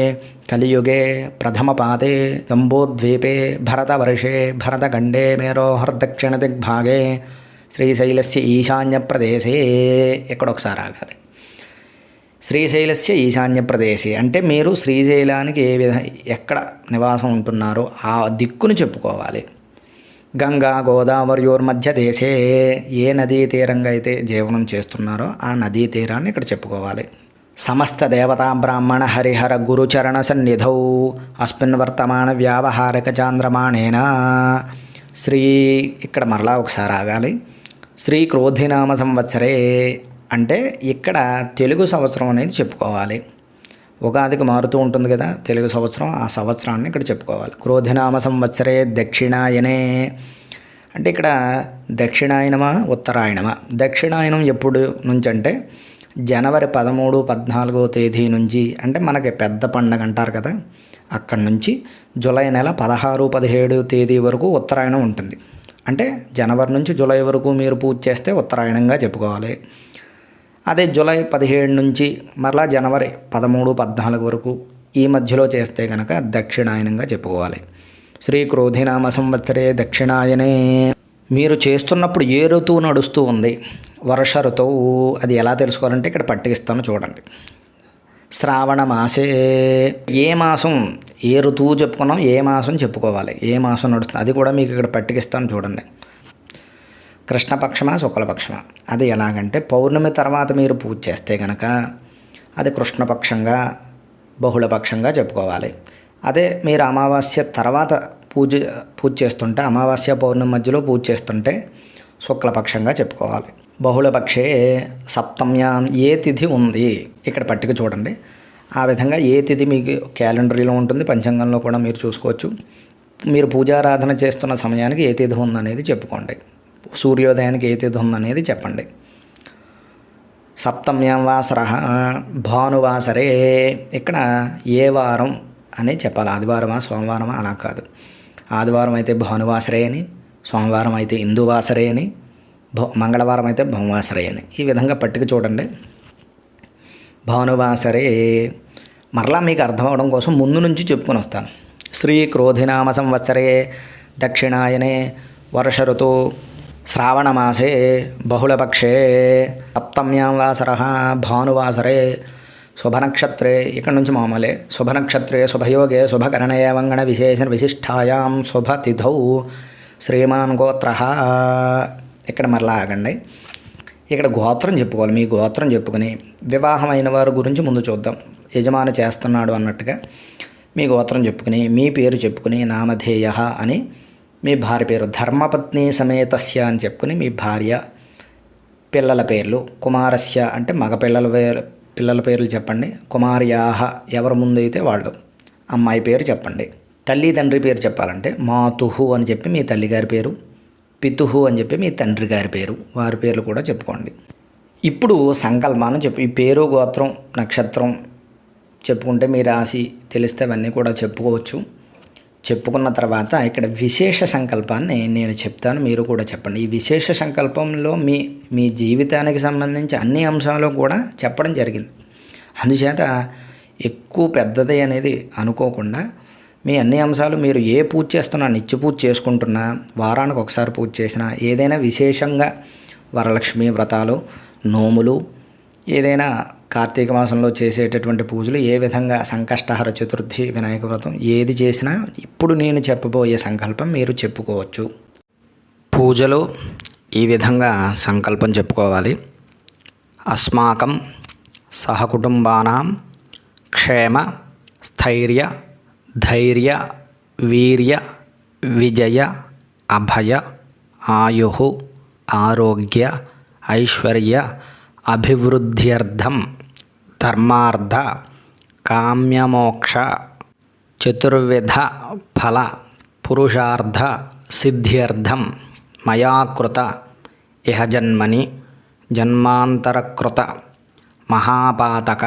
కలియుగే ప్రథమపాదే జంబూద్వీపే భరతవర్షే భరతఖండే మేరోర్దక్షిణదిగ్భాగే శ్రీశైలస్య ఈశాన్య ప్రదేశే. ఎక్కడొకసారి ఆగాలి. శ్రీశైలస్య ఈశాన్య ప్రదేశే అంటే మీరు శ్రీశైలానికి ఎక్కడ నివాసం ఉంటున్నారో ఆ దిక్కును చెప్పుకోవాలి. గంగా గోదావరియోర్మధ్య దేశే ఏ నదీ తీరంగా అయితే జీవనం చేస్తున్నారో ఆ నదీ తీరాన్ని ఇక్కడ చెప్పుకోవాలి. సమస్త దేవతా బ్రాహ్మణ హరిహర గురుచరణ సన్నిధౌ అస్మిన్ వర్తమాన వ్యావహారిక చాంద్రమాణేన శ్రీ. ఇక్కడ మరలా ఒకసారి ఆగాలి. శ్రీ క్రోధినామ సంవత్సరే అంటే ఇక్కడ తెలుగు సంవత్సరం అనేది చెప్పుకోవాలి. ఉగాదికి మారుతూ ఉంటుంది కదా తెలుగు సంవత్సరం, ఆ సంవత్సరాన్ని ఇక్కడ చెప్పుకోవాలి. క్రోధినామ సంవత్సరే దక్షిణాయనే అంటే ఇక్కడ దక్షిణాయనమా ఉత్తరాయణమా. దక్షిణాయనం ఎప్పుడు నుంచి అంటే జనవరి 13, 14వ తేదీ నుంచి, అంటే మనకి పెద్ద పండగ అంటారు కదా, అక్కడి నుంచి జూలై నెల 16, 17వ తేదీ వరకు ఉత్తరాయణం ఉంటుంది. అంటే జనవరి నుంచి జూలై వరకు మీరు పూజ చేస్తే ఉత్తరాయణంగా చెప్పుకోవాలి. అదే జూలై 17 నుంచి మరలా జనవరి 13, 14 వరకు ఈ మధ్యలో చేస్తే కనుక దక్షిణాయనంగా చెప్పుకోవాలి. శ్రీ క్రోధినామ సంవత్సరే దక్షిణాయనే. మీరు చేస్తున్నప్పుడు ఏ ఋతువు నడుస్తూ ఉంది? వర్ష ఋతువు. అది ఎలా తెలుసుకోవాలంటే ఇక్కడ పట్టిస్తాను చూడండి. శ్రావణ మాసే, ఏ మాసం, ఏ ఋతువు చెప్పుకున్నాం, ఏ మాసం చెప్పుకోవాలి, ఏ మాసం నడుస్తుంది అది కూడా మీకు ఇక్కడ పట్టికిస్తాను చూడండి. కృష్ణపక్షమా శుక్లపక్షమా, అది ఎలాగంటే పౌర్ణమి తర్వాత మీరు పూజ చేస్తే కనుక అది కృష్ణపక్షంగా బహుళపక్షంగా చెప్పుకోవాలి. అదే మీరు అమావాస్య తర్వాత పూజ చేస్తుంటే, అమావాస్య పౌర్ణమి మధ్యలో పూజ చేస్తుంటే శుక్లపక్షంగా చెప్పుకోవాలి. బహుళపక్షే సప్తమ్యాం ఏ తిథి ఉంది ఇక్కడ పట్టిక చూడండి. ఆ విధంగా ఏ తిథి మీకు క్యాలెండరీలో ఉంటుంది, పంచాంగంలో కూడా మీరు చూసుకోవచ్చు. మీరు పూజారాధన చేస్తున్న సమయానికి ఏ తిథి ఉందనేది చెప్పుకోండి. సూర్యోదయానికి ఏ తిథి ఉందనేది చెప్పండి. సప్తమ్యాం వాసర భానువాసరే, ఇక్కడ ఏ వారం అని చెప్పాలి. ఆదివారమా సోమవారమా అలా కాదు. ఆదివారం అయితే భానువాసరే అని, సోమవారం అయితే ఇందువాసరే అని, మంగళవారం అయితే భౌమవాసరే అని, ఈ విధంగా పట్టిక చూడండి. భానువాసరే మరలా మీకు అర్థం అవడం కోసం ముందు నుంచి చెప్పుకొని వస్తాను. శ్రీ క్రోధినామ సంవత్సరే దక్షిణాయనే వర్ష ఋతు శ్రావణమాసే బహుళపక్షే సప్తమ్యాం వాసర భానువాసరే శుభనక్షత్రే, ఇక్కడ నుంచి మామూలే, శుభనక్షత్రే శుభయోగే శుభకరణే వంగణ విశేషణ విశిష్టాయాం శుభతిథౌ శ్రీమాన్ గోత్ర, ఇక్కడ మరలా ఆగండి. ఇక్కడ గోత్రం చెప్పుకోవాలి. మీ గోత్రం చెప్పుకొని వివాహం అయిన వారి గురించి ముందు చూద్దాం. యజమాని చేస్తున్నాడు అన్నట్టుగా మీ గోత్రం చెప్పుకుని, మీ పేరు చెప్పుకుని, నామధేయ అని మీ భార్య పేరు, ధర్మపత్ని సమేతస్య అని చెప్పుకుని మీ భార్య పిల్లల పేర్లు, కుమారస్య అంటే మగ పిల్లల పేర్లు చెప్పండి. కుమార్యాహ ఎవరు ముందు అయితే వాళ్ళు, అమ్మాయి పేరు చెప్పండి. తల్లి తండ్రి పేరు చెప్పాలంటే మాతుహు అని చెప్పి మీ తల్లిగారి పేరు, పితుహు అని చెప్పి మీ తండ్రి గారి పేరు, వారి పేర్లు కూడా చెప్పుకోండి. ఇప్పుడు సంకల్పాన్ని చెప్పు. ఈ పేరు గోత్రం నక్షత్రం చెప్పుకుంటే మీ రాశి తెలిస్తే అవన్నీ కూడా చెప్పుకోవచ్చు. చెప్పుకున్న తర్వాత ఇక్కడ విశేష సంకల్పాన్ని నేను చెప్తాను, మీరు కూడా చెప్పండి. ఈ విశేష సంకల్పంలో మీ జీవితానికి సంబంధించి అన్ని అంశాలు కూడా చెప్పడం జరిగింది. అందుచేత ఎక్కువ పెద్దది అనేది అనుకోకుండా మీ అన్ని అంశాలు మీరు ఏ పూజ చేస్తున్నా, నిత్య పూజ చేసుకుంటున్నా, వారానికి ఒకసారి పూజ చేసినా, ఏదైనా విశేషంగా వరలక్ష్మి వ్రతాలు, నోములు, ఏదైనా కార్తీక మాసంలో చేసేటటువంటి పూజలు, ఏ విధంగా సంకష్టహర చతుర్థి, వినాయక వ్రతం ఏది చేసినా ఇప్పుడు నేను చెప్పబోయే సంకల్పం మీరు చెప్పుకోవచ్చు. పూజలు ఈ విధంగా సంకల్పం చెప్పుకోవాలి. అస్మాకం సహకుటుంబానాం క్షేమ స్థైర్య ధైర్య వీర్య విజయ అభయ ఆయు ఆరోగ్య ఐశ్వర్య అభివృద్ధ్యర్థం ధర్మార్థ కామ్యమోక్ష చతుర్విధ ఫల పురుషార్థ సిద్ధ్యర్థం మయా కృత ఇహ జన్మని జన్మాంతరకృత మహాపాతక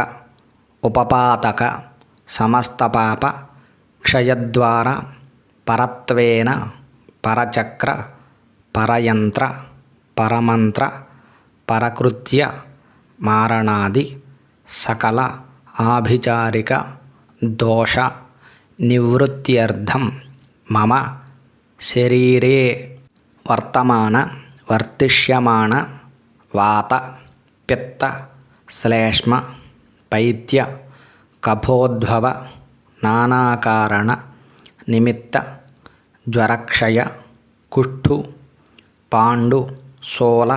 ఉపపాతక సమస్తపాప క్షయద్వార పరత్వేన పరచక్ర పరయంత్ర పరమంత్ర పరకృత్య మారణాది సకల ఆభిచారిక దోష నివృత్త్యర్థం మమ శరీరే వర్తిష్యమాణ వాత పిత్త శ్లేష్మ పైత్య కఫోద్భవ నానాకారణ నిమిత్త జ్వరక్షయ కుష్ఠు పాండు శూల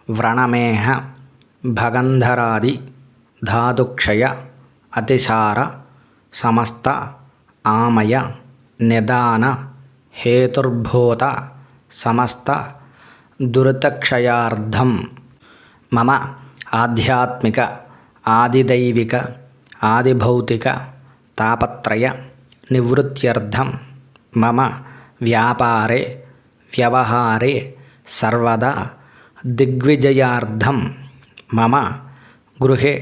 వ్రణమేహ భగంధరాది ధాతుక్షయ అతిసార సమస్త ఆమయ నిదాన హేతుర్భూత సమస్త దురితక్షయార్థం మమ ఆధ్యాత్మిక ఆదిదైవిక ఆదిభౌతిక తాపత్రయ నివృత్త్యర్థం మమ వ్యాపారే వ్యవహారే సర్వదా దిగ్విజయార్థం మమ గృహే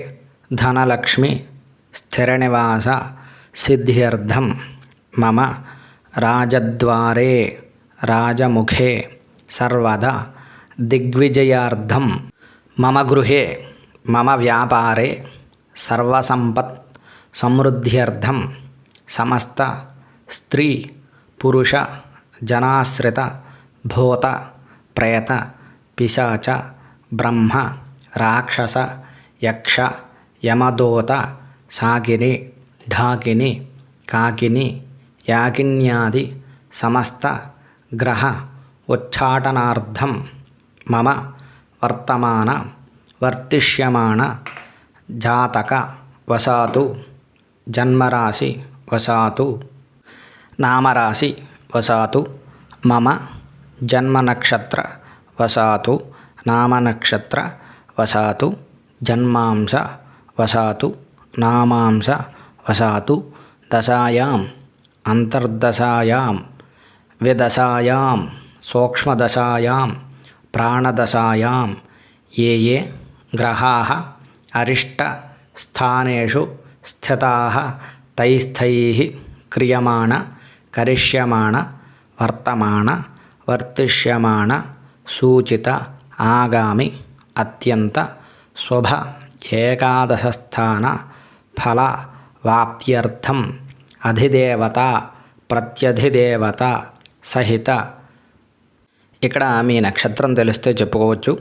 ధనలక్ష్మి స్థిరనివాస సిద్ధ్యర్థం మమ రాజద్వారే రాజముఖే సర్వదా దిగ్విజయార్థం మమ గృహే మమ వ్యాపారే సర్వసంపత్ సమృద్ధ్యర్థం సమస్త స్త్రీ పురుష జనాశ్రిత భూత ప్రేత పిశాచ బ్రహ్మ రాక్షస యక్ష యమదూత సాకిని ఢాకిని కాకిని యాకిన్యాది సమస్త గ్రహ ఉచ్చాటనార్థం మమ వర్తమాన వర్తిష్యమాణ జాతక వసాతు జన్మరాశి వసాతు నామరాశి వసాతు మమ జన్మనక్షత్ర వసాతు నామనక్షత్ర వసాతు జన్మాంశ వసాతు నామాంశ వసాతు దశాయాం అంతర్దశాయాం విదశాయాం సూక్ష్మదశాయాం ప్రాణదశాయాం ఏ ఏ గ్రహాः అరిష్టస్థానేషు స్థితాः తైస్థైః క్రియమాణ కరిష్యమాణ వర్తమాన వర్తిష్యమాణ సూచిత ఆగామి అత్యంత శుభ ఏకాదశస్థాన ఫల వాప్త్యర్థం అధిదేవత ప్రత్యధిదేవత సహిత. ఇక్కడ మీ నక్షత్రం తెలిస్తే చెప్పుకోవచ్చు.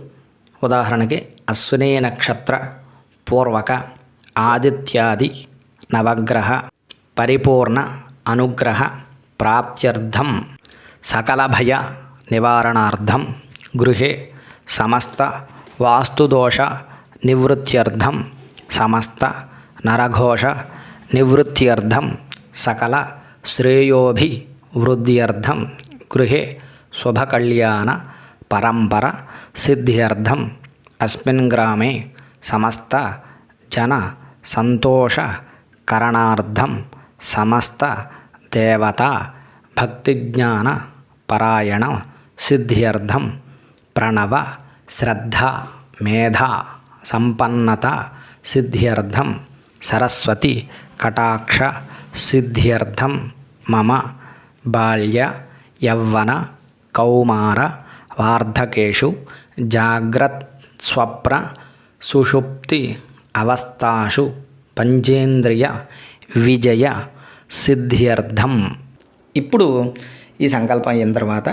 ఉదాహరణకి అశ్విని నక్షత్ర పూర్వక ఆదిత్యాది నవగ్రహ పరిపూర్ణ అనుగ్రహ ప్రాప్త్యర్థం సకల భయ నివారణార్థం గృహే సమస్త వాస్తుదోష నివృత్త్యర్థం సమస్త నరఘోష నివృత్త్యర్థం సకల శ్రేయోభివృద్ధ్యర్థం గృహే శుభకళ్యాణ పరంపర సిద్ధ్యర్థం అస్మిన్ గ్రామే సమస్త జన సంతోష కరణార్థం సమస్త దేవతా భక్తిజ్ఞాన పరాయణ సిద్ధ్యర్థం ప్రణవ శ్రద్ధ మేధ సంపన్నత సిద్ధ్యర్థం సరస్వతి కటాక్ష సిద్ధ్యర్థం మమ బాల్య యవ్వన కౌమార వార్ధకేషు జాగ్రత్ స్వప్న సుషుప్తి అవస్థాషు పంచేంద్రియ విజయ సిద్ధ్యర్థం. ఇప్పుడు ఈ సంకల్పం అయిన తర్వాత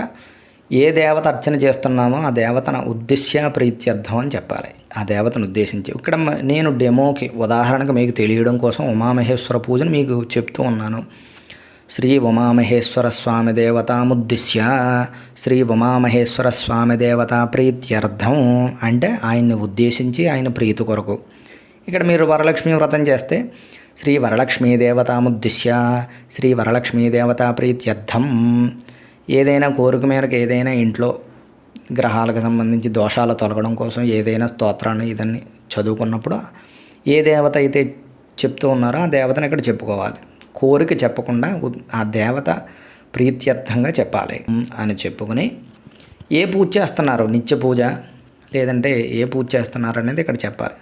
ఏ దేవత అర్చన చేస్తున్నామో ఆ దేవతను ఉద్దేశ్య ప్రీత్యర్థం అని చెప్పాలి. ఆ దేవతను ఉద్దేశించి ఇక్కడ నేను డెమోకి ఉదాహరణకు మీకు తెలియడం కోసం ఉమామహేశ్వర పూజను మీకు చెప్తూ ఉన్నాను. శ్రీ ఉమామహేశ్వర స్వామి దేవతాముద్దిశ్య శ్రీ ఉమామహేశ్వర స్వామి దేవతా ప్రీత్యర్థం అంటే ఆయన్ని ఉద్దేశించి ఆయన ప్రీతి కొరకు. ఇక్కడ మీరు వరలక్ష్మి వ్రతం చేస్తే శ్రీ వరలక్ష్మీ దేవతాముద్దిశ్య శ్రీ వరలక్ష్మీ దేవతా ప్రీత్యర్థం. ఏదైనా కోరిక మేరకు ఏదైనా ఇంట్లో గ్రహాలకు సంబంధించి దోషాలు తొలగడం కోసం ఏదైనా స్తోత్రాన్ని ఇదన్నీ చదువుకున్నప్పుడు ఏ దేవత అయితే చెప్తూ ఉన్నారో ఆ దేవతను ఇక్కడ చెప్పుకోవాలి. కోరిక చెప్పకుండా ఆ దేవత ప్రీత్యర్థంగా చెప్పాలి అని చెప్పుకుని ఏ పూజ చేస్తున్నారు, నిత్య పూజ లేదంటే ఏ పూజ చేస్తున్నారు అనేది ఇక్కడ చెప్పాలి.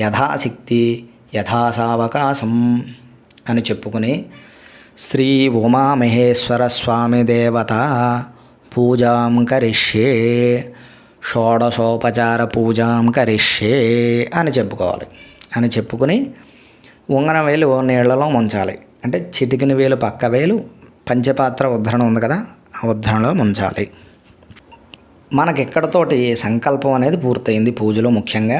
యథాశక్తి యథాసావకాశం అని చెప్పుకుని శ్రీ ఉమామహేశ్వర స్వామి దేవత పూజాం కరిష్యే షోడశోపచార పూజాం కరిష్యే అని చెప్పుకోవాలి. అని చెప్పుకుని ఉంగన వేలు నీళ్లలో ముంచాలి. అంటే చిటికిన వేలు పక్క వేలు పంచపాత్ర ఉద్ధరణ ఉంది కదా, ఆ ఉద్ధరణలో ముంచాలి. మనకి ఇక్కడతోటి సంకల్పం అనేది పూర్తయింది పూజలో. ముఖ్యంగా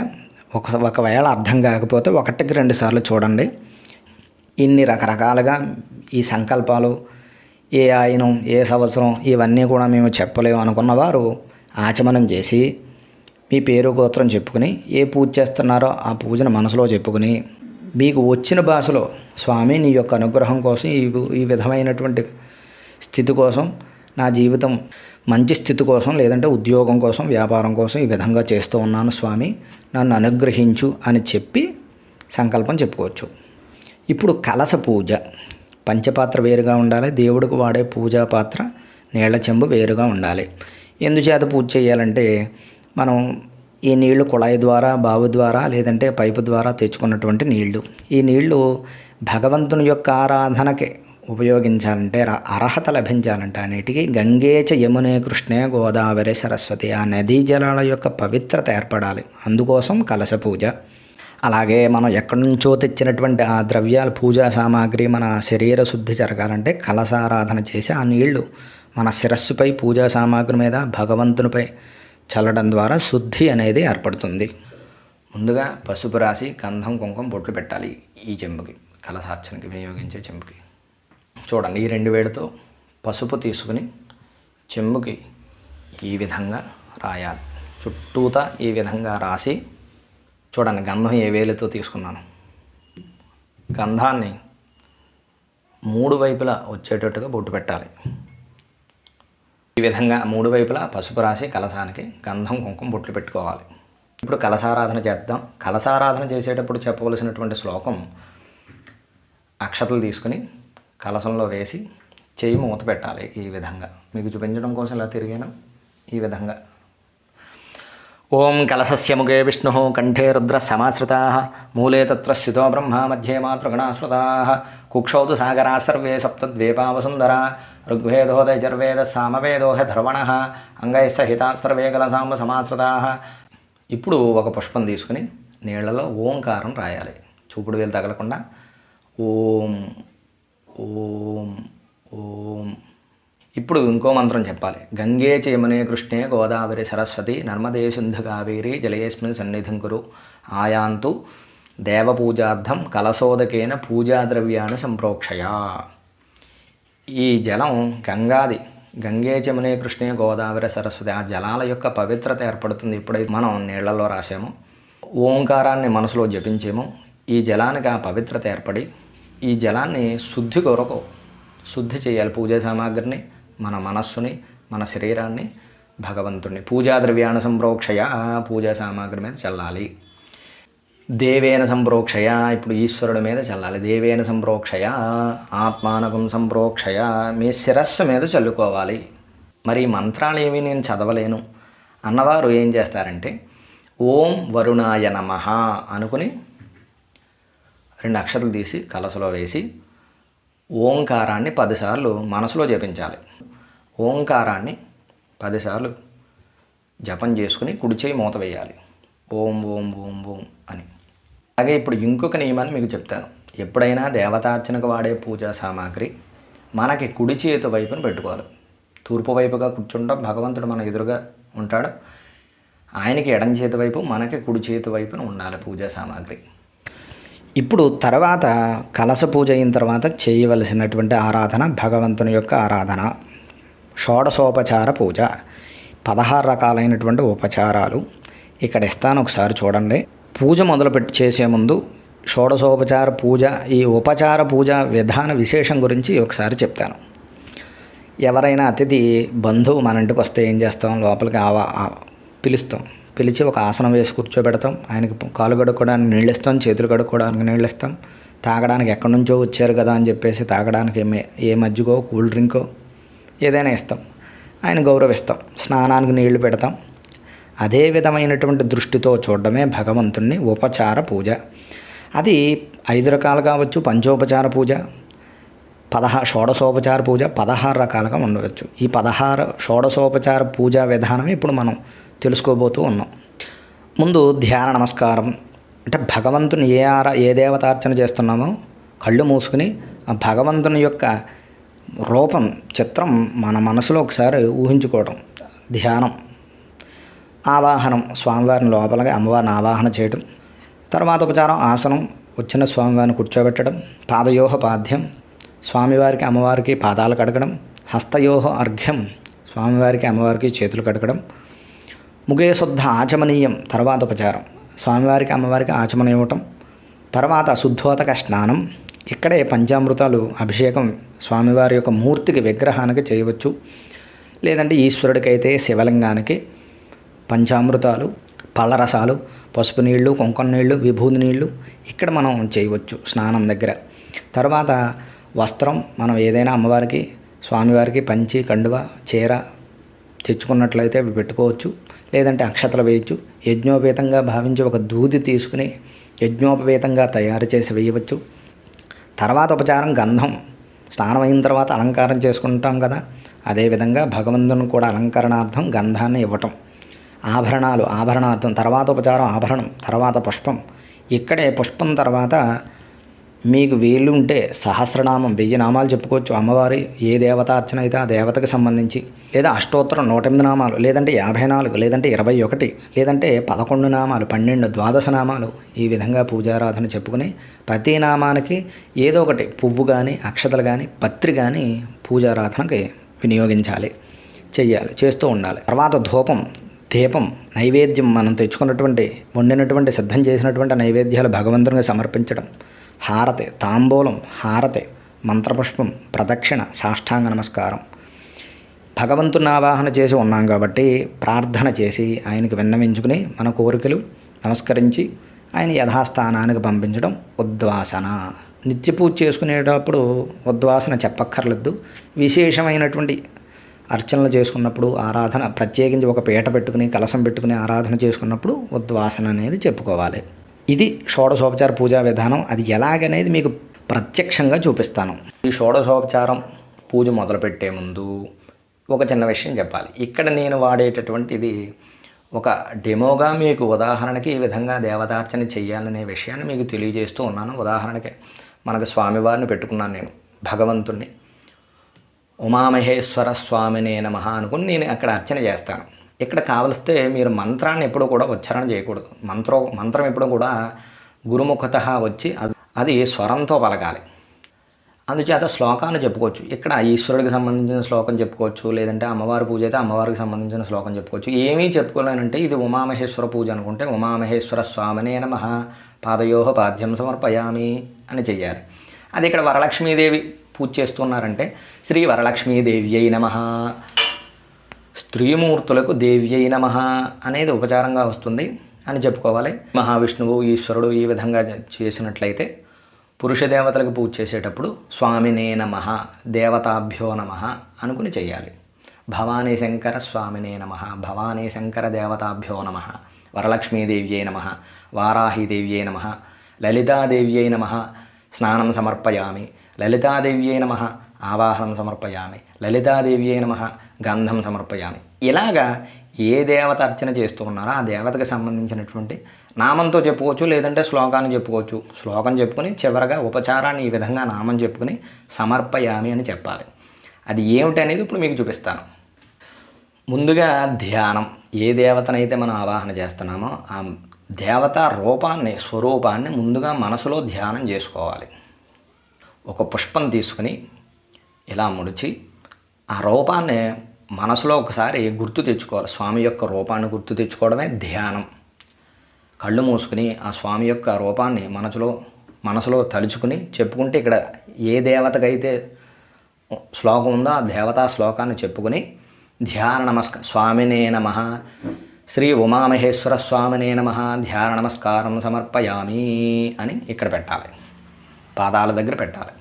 ఒకవేళ అర్థం కాకపోతే 1-2 సార్లు చూడండి. ఇన్ని రకరకాలుగా ఈ సంకల్పాలు ఏ ఆయనం ఏ సంవత్సరం ఇవన్నీ కూడా మేము చెప్పలేము అనుకున్నవారు ఆచమనం చేసి మీ పేరు గోత్రం చెప్పుకుని ఏ పూజ చేస్తున్నారో ఆ పూజను మనసులో చెప్పుకుని మీకు వచ్చిన భాషలో స్వామి నీ యొక్క అనుగ్రహం కోసం ఈ విధమైనటువంటి స్థితి కోసం, నా జీవితం మంచి స్థితి కోసం లేదంటే ఉద్యోగం కోసం వ్యాపారం కోసం ఈ విధంగా చేస్తూ ఉన్నాను స్వామి, నన్ను అనుగ్రహించు అని చెప్పి సంకల్పం చెప్పుకోవచ్చు. ఇప్పుడు కలశ పూజ. పంచపాత్ర వేరుగా ఉండాలి, దేవుడికి వాడే పూజా పాత్ర నీళ్ల చెంబు వేరుగా ఉండాలి. ఎందుచేత పూజ చేయాలంటే మనం ఈ నీళ్లు కుళాయి ద్వారా బావి ద్వారా లేదంటే పైపు ద్వారా తెచ్చుకున్నటువంటి నీళ్లు. ఈ నీళ్లు భగవంతుని యొక్క ఆరాధనకి ఉపయోగించాలంటే అర్హత లభించాలంటే అన్నిటికీ గంగేచ యమునే కృష్ణే గోదావరి సరస్వతి ఆ నదీ జలాల యొక్క పవిత్రత ఏర్పడాలి. అందుకోసం కలశ పూజ. అలాగే మనం ఎక్కడి నుంచో తెచ్చినటువంటి ఆ ద్రవ్యాలు పూజా సామాగ్రి మన శరీర శుద్ధి జరగాలంటే కలశారాధన చేసి ఆ నీళ్లు మన శిరస్సుపై పూజా సామాగ్రి మీద భగవంతునిపై చల్లడం ద్వారా శుద్ధి అనేది ఏర్పడుతుంది. ముందుగా పసుపు రాసి గంధం కుంకుమ బొట్లు పెట్టాలి ఈ చెంబుకి, కలశార్చనకి వినియోగించే చెంబుకి. చూడండి, ఈ 2 వేళ్ళతో పసుపు తీసుకుని చెంబుకి ఈ విధంగా రాయాలి. చుట్టూతా ఈ విధంగా రాసి, చూడండి గంధం ఏ వేలితో తీసుకున్నాను. గంధాన్ని 3 వైపులా వచ్చేటట్టుగా బొట్టు పెట్టాలి. ఈ విధంగా 3 వైపులా పసుపు రాసి కలశానికి గంధం కుంకుమ బొట్లు పెట్టుకోవాలి. ఇప్పుడు కలశారాధన చేద్దాం. కలశారాధన చేసేటప్పుడు చెప్పవలసినటువంటి శ్లోకం, అక్షతలు తీసుకుని కలశంలో వేసి చేయి మూత పెట్టాలి. ఈ విధంగా మీకు చూపించడం కోసం ఇలా తిరిగాను. ఈ విధంగా ఓం కలశస్య ముఖే విష్ణు కంఠే రుద్ర సమాశ్రితా మూలే తత్ర శ్రుతో బ్రహ్మ మధ్యే మాతృగణాశ్రుతా కుక్షౌతు సాగరా సర్వే సప్తద్వీపా వసుంధరా ఋగ్వేదోదయజర్వేద సామవేదోహ ధర్వణ అంగై సహితా సర్వే కలసాంబ సమాశ్రితా. ఇప్పుడు ఒక పుష్పం తీసుకుని నీళ్లలో ఓంకారం రాయాలి. చూపుడు వేలు తగలకుండా ఓం ఓం ఓం. ఇప్పుడు ఇంకో మంత్రం చెప్పాలి. గంగే చ యమునే కృష్ణే గోదావరి సరస్వతి నర్మదే సింధు కావేరి జలేస్మిన్ సన్నిధిం కురు ఆయాంతు దేవపూజార్థం కలశోదకేన పూజాద్రవ్యాన్ని సంప్రోక్షయ. ఈ జలం గంగే చ యమునే కృష్ణే గోదావరి సరస్వతి, ఆ జలాల యొక్క పవిత్రత ఏర్పడుతుంది ఎప్పుడైతే మనం నీళ్లలో రాసామో, ఓంకారాన్ని మనసులో జపించేమో. ఈ జలానికి ఆ పవిత్రత ఏర్పడి ఈ జలాన్ని శుద్ధి చేయాలి. పూజా సామాగ్రిని, మన మనస్సుని, మన శరీరాన్ని, భగవంతుడిని పూజా ద్రవ్యాన్ని సంప్రోక్షయ, పూజా సామాగ్రి మీద చల్లాలి. దేవేన సంప్రోక్షయ, ఇప్పుడు ఈశ్వరుడి మీద చల్లాలి. దేవేన సంప్రోక్షయ ఆత్మానకం సంప్రోక్షయ, మీ శిరస్సు మీద చల్లుకోవాలి. మరి ఈ మంత్రాలు ఏమీ నేను చదవలేను అన్నవారు ఏం చేస్తారంటే, ఓం వరుణాయ నమః అనుకుని 2 అక్షతలు తీసి కలశలో వేసి ఓంకారాన్ని 10 సార్లు మనసులో జపించాలి. ఓంకారాన్ని 10 సార్లు జపం చేసుకుని కుడి చేయి మూత వేయాలి. ఓం ఓం ఓం ఓం అని. అలాగే ఇప్పుడు ఇంకొక నియమాన్ని మీకు చెప్తాను. ఎప్పుడైనా దేవతార్చనకు వాడే పూజా సామాగ్రి మనకి కుడి చేతి వైపున పెట్టుకోవాలి. తూర్పు వైపుగా కూర్చుంటాం, భగవంతుడు మన ఎదురుగా ఉంటాడు. ఆయనకి ఎడం చేతి వైపు, మనకి కుడి చేతి వైపున ఉండాలి పూజా సామాగ్రి. ఇప్పుడు తర్వాత కలశ పూజ అయిన తర్వాత చేయవలసినటువంటి ఆరాధన భగవంతుని యొక్క ఆరాధన, షోడశోపచార పూజ. 16 రకాలైనటువంటి ఉపచారాలు ఇక్కడ ఇస్తాను, ఒకసారి చూడండి. పూజ మొదలుపెట్టి చేసే ముందు షోడశోపచార పూజ, ఈ ఉపచార పూజ విధాన విశేషం గురించి ఒకసారి చెప్తాను. ఎవరైనా అతిథి బంధువు మన ఇంటికి వస్తే ఏం చేస్తాం, లోపలికి పిలిచి ఒక ఆసనం వేసి కూర్చోబెడతాం. ఆయనకి కాలు కడుక్కోవడానికి నీళ్ళు ఇస్తాం, చేతులు కడుక్కోవడానికి నీళ్ళు ఇస్తాం. తాగడానికి ఎక్కడి నుంచో వచ్చారు కదా అని చెప్పేసి తాగడానికి ఏ మజ్జిగో కూల్ డ్రింకో ఏదైనా ఇస్తాం. ఆయన గౌరవిస్తాం. స్నానానికి నీళ్లు పెడతాం. అదే విధమైనటువంటి దృష్టితో చూడడమే భగవంతుణ్ణి ఉపచార పూజ. అది 5 రకాలు కావచ్చు, పంచోపచార పూజ, షోడశోపచార పూజ 16 రకాలుగా ఉండవచ్చు. ఈ 16 షోడశోపచార పూజా విధానం ఇప్పుడు మనం తెలుసుకోబోతూ ఉన్నాం. ముందు ధ్యాన నమస్కారం అంటే భగవంతుని ఏ దేవతార్చన చేస్తున్నామో కళ్ళు మూసుకుని ఆ భగవంతుని యొక్క రూపం, చిత్రం మన మనసులో ఒకసారి ఊహించుకోవడం. ధ్యానం. ఆవాహనం, స్వామివారిని లోపలగా అమ్మవారిని ఆవాహన చేయడం. తర్వాత ఉపచారం ఆసనం, వచ్చిన స్వామివారిని కూర్చోబెట్టడం. పాదయోహ పాద్యం, స్వామివారికి అమ్మవారికి పాదాలు కడగడం. హస్తయోహ అర్ఘ్యం, స్వామివారికి అమ్మవారికి చేతులు కడగడం. ముగే శుద్ధ ఆచమనీయం, తర్వాత ఉపచారం, స్వామివారికి అమ్మవారికి ఆచమనం ఇవ్వటం. తర్వాత శుద్ధోదక స్నానం. ఇక్కడే పంచామృతాలు అభిషేకం స్వామివారి యొక్క మూర్తికి, విగ్రహానికి చేయవచ్చు. లేదంటే ఈశ్వరుడికైతే శివలింగానికి పంచామృతాలు, పళ్ళరసాలు, పసుపు నీళ్లు, కుంకుమ నీళ్లు, విభూది నీళ్లు ఇక్కడ మనం చేయవచ్చు స్నానం దగ్గర. తర్వాత వస్త్రం, మనం ఏదైనా అమ్మవారికి, స్వామివారికి పంచి, కండువ, చీర తెచ్చుకున్నట్లయితే అవి పెట్టుకోవచ్చు. లేదంటే అక్షతలు వేయచ్చు. యజ్ఞోపేతంగా భావించి ఒక దూది తీసుకుని యజ్ఞోపవేతంగా తయారు చేసి వేయవచ్చు. తర్వాత ఉపచారం గంధం. స్నానం అయిన తర్వాత అలంకారం చేసుకుంటాం కదా, అదేవిధంగా భగవంతుని కూడా అలంకరణార్థం గంధాన్ని ఇవ్వటం. ఆభరణార్థం. తర్వాత ఉపచారం ఆభరణం, తర్వాత పుష్పం. ఇక్కడే పుష్పం తర్వాత మీకు వీలు ఉంటే సహస్రనామం 1000 నామాలు చెప్పుకోవచ్చు. అమ్మవారి ఏ దేవతార్చన అయితే ఆ దేవతకు సంబంధించి, లేదా అష్టోత్తరం 108 నామాలు, లేదంటే 54, లేదంటే 21, లేదంటే 11 నామాలు, 12, 12 నామాలు, ఈ విధంగా పూజారాధన చెప్పుకుని ప్రతి నామానికి ఏదో ఒకటి పువ్వు కానీ, అక్షతలు కానీ, పత్రి కానీ పూజారాధనకి వినియోగించాలి, చెయ్యాలి, చేస్తూ ఉండాలి. తర్వాత ధూపం, దీపం, నైవేద్యం, మనం తెచ్చుకున్నటువంటి వండినటువంటి సిద్ధం చేసినటువంటి నైవేద్యాలు భగవంతునికి సమర్పించడం, హారతి, తాంబూలం, హారతి, మంత్రపుష్పం, ప్రదక్షిణ, సాష్టాంగ నమస్కారం. భగవంతుని ఆవాహన చేసి ఉన్నాం కాబట్టి ప్రార్థన చేసి ఆయనకి విన్నవించుకుని మన కోరికలు నమస్కరించి ఆయన యథాస్థానానికి పంపించడం ఉద్వాసన. నిత్య పూజ చేసుకునేటప్పుడు ఉద్వాసన చెప్పక్కర్లేదు. విశేషమైనటువంటి అర్చనలు చేసుకున్నప్పుడు, ఆరాధన ప్రత్యేకించి ఒక పీట పెట్టుకుని కలశం పెట్టుకుని ఆరాధన చేసుకున్నప్పుడు ఉద్వాసన అనేది చెప్పుకోవాలి. ఇది షోడశోపచార పూజా విధానం. అది ఎలాగనేది మీకు ప్రత్యక్షంగా చూపిస్తాను. ఈ షోడశోపచారం పూజ మొదలుపెట్టే ముందు ఒక చిన్న విషయం చెప్పాలి. ఇక్కడ నేను వాడేటటువంటిది ఒక డెమోగా మీకు ఉదాహరణకి ఈ విధంగా దేవతార్చన చెయ్యాలనే విషయాన్ని మీకు తెలియజేస్తూ ఉన్నాను. ఉదాహరణకి మనకు స్వామివారిని పెట్టుకున్నాను నేను, భగవంతుణ్ణి. ఉమామహేశ్వర స్వామినే నమః అనుకుని నేను అక్కడ అర్చన చేస్తాను. ఇక్కడ కావలిస్తే మీరు మంత్రాన్ని ఎప్పుడూ కూడా ఉచ్చారణ చేయకూడదు. మంత్రం ఎప్పుడూ కూడా గురుముఖత వచ్చి అది స్వరంతో పలకాలి. అందుచేత శ్లోకాన్ని చెప్పుకోవచ్చు. ఇక్కడ ఈశ్వరుడికి సంబంధించిన శ్లోకం చెప్పుకోవచ్చు, లేదంటే అమ్మవారి పూజ అయితే అమ్మవారికి సంబంధించిన శ్లోకం చెప్పుకోవచ్చు. ఏమీ చెప్పుకోలేనంటే ఇది ఉమామహేశ్వర పూజ అనుకుంటే ఉమామహేశ్వర స్వామినే నమః పాదయోహ పాద్యం సమర్పయామి అని చెయ్యాలి. అది ఇక్కడ వరలక్ష్మీదేవి పూజ చేస్తున్నారంటే శ్రీ వరలక్ష్మీదేవ్యై నమః, స్త్రీమూర్తులకు దేవ్యై నమః అనేది ఉపచారంగా వస్తుంది అని చెప్పుకోవాలి. మహావిష్ణువు, ఈశ్వరుడు ఈ విధంగా చేసినట్లయితే పురుష దేవతలకు పూజ చేసేటప్పుడు స్వామినే నమః, దేవతాభ్యో నమః అనుకుని చెయ్యాలి. భవానీ శంకర స్వామినే నమః, భవానీ శంకర దేవతాభ్యో నమః, వరలక్ష్మీదేవ్యై నమః, వారాహీదేవ్యై నమః, లలితాదేవ్యై నమః, స్నానం సమర్పయామి, లలితాదేవ్యై నమః, ఆవాహనం సమర్పయామి, లలితాదేవ్యై నమః, గంధం సమర్పయామి. ఇలాగా ఏ దేవత అర్చన చేస్తూ ఉన్నారో ఆ దేవతకు సంబంధించినటువంటి నామంతో చెప్పుకోవచ్చు, లేదంటే శ్లోకాన్ని చెప్పుకోవచ్చు. శ్లోకం చెప్పుకొని చివరగా ఉపచారాన్ని ఈ విధంగా నామం చెప్పుకొని సమర్పయామి అని చెప్పాలి. అది ఏమిటి అనేది ఇప్పుడు మీకు చూపిస్తాను. ముందుగా ధ్యానం. ఏ దేవతనైతే మనం ఆవాహన చేస్తున్నామో ఆ దేవత రూపాన్ని, స్వరూపాన్ని ముందుగా మనసులో ధ్యానం చేసుకోవాలి. ఒక పుష్పం తీసుకుని ఇలా ముడిచి ఆ రూపాన్ని మనసులో ఒకసారి గుర్తు తెచ్చుకోవాలి. స్వామి యొక్క రూపాన్ని గుర్తు తెచ్చుకోవడమే ధ్యానం. కళ్ళు మూసుకుని ఆ స్వామి యొక్క రూపాన్ని మనసులో తలుచుకుని చెప్పుకుంటే ఇక్కడ ఏ దేవతకైతే శ్లోకం ఉందో ఆ దేవతా శ్లోకాన్ని చెప్పుకుని ధ్యాన నమస్కారం, స్వామినే నమః, శ్రీ ఉమామహేశ్వర స్వామినే నమః, ధ్యాన నమస్కారం సమర్పయామి అని ఇక్కడ పెట్టాలి, పాదాల దగ్గర పెట్టాలి.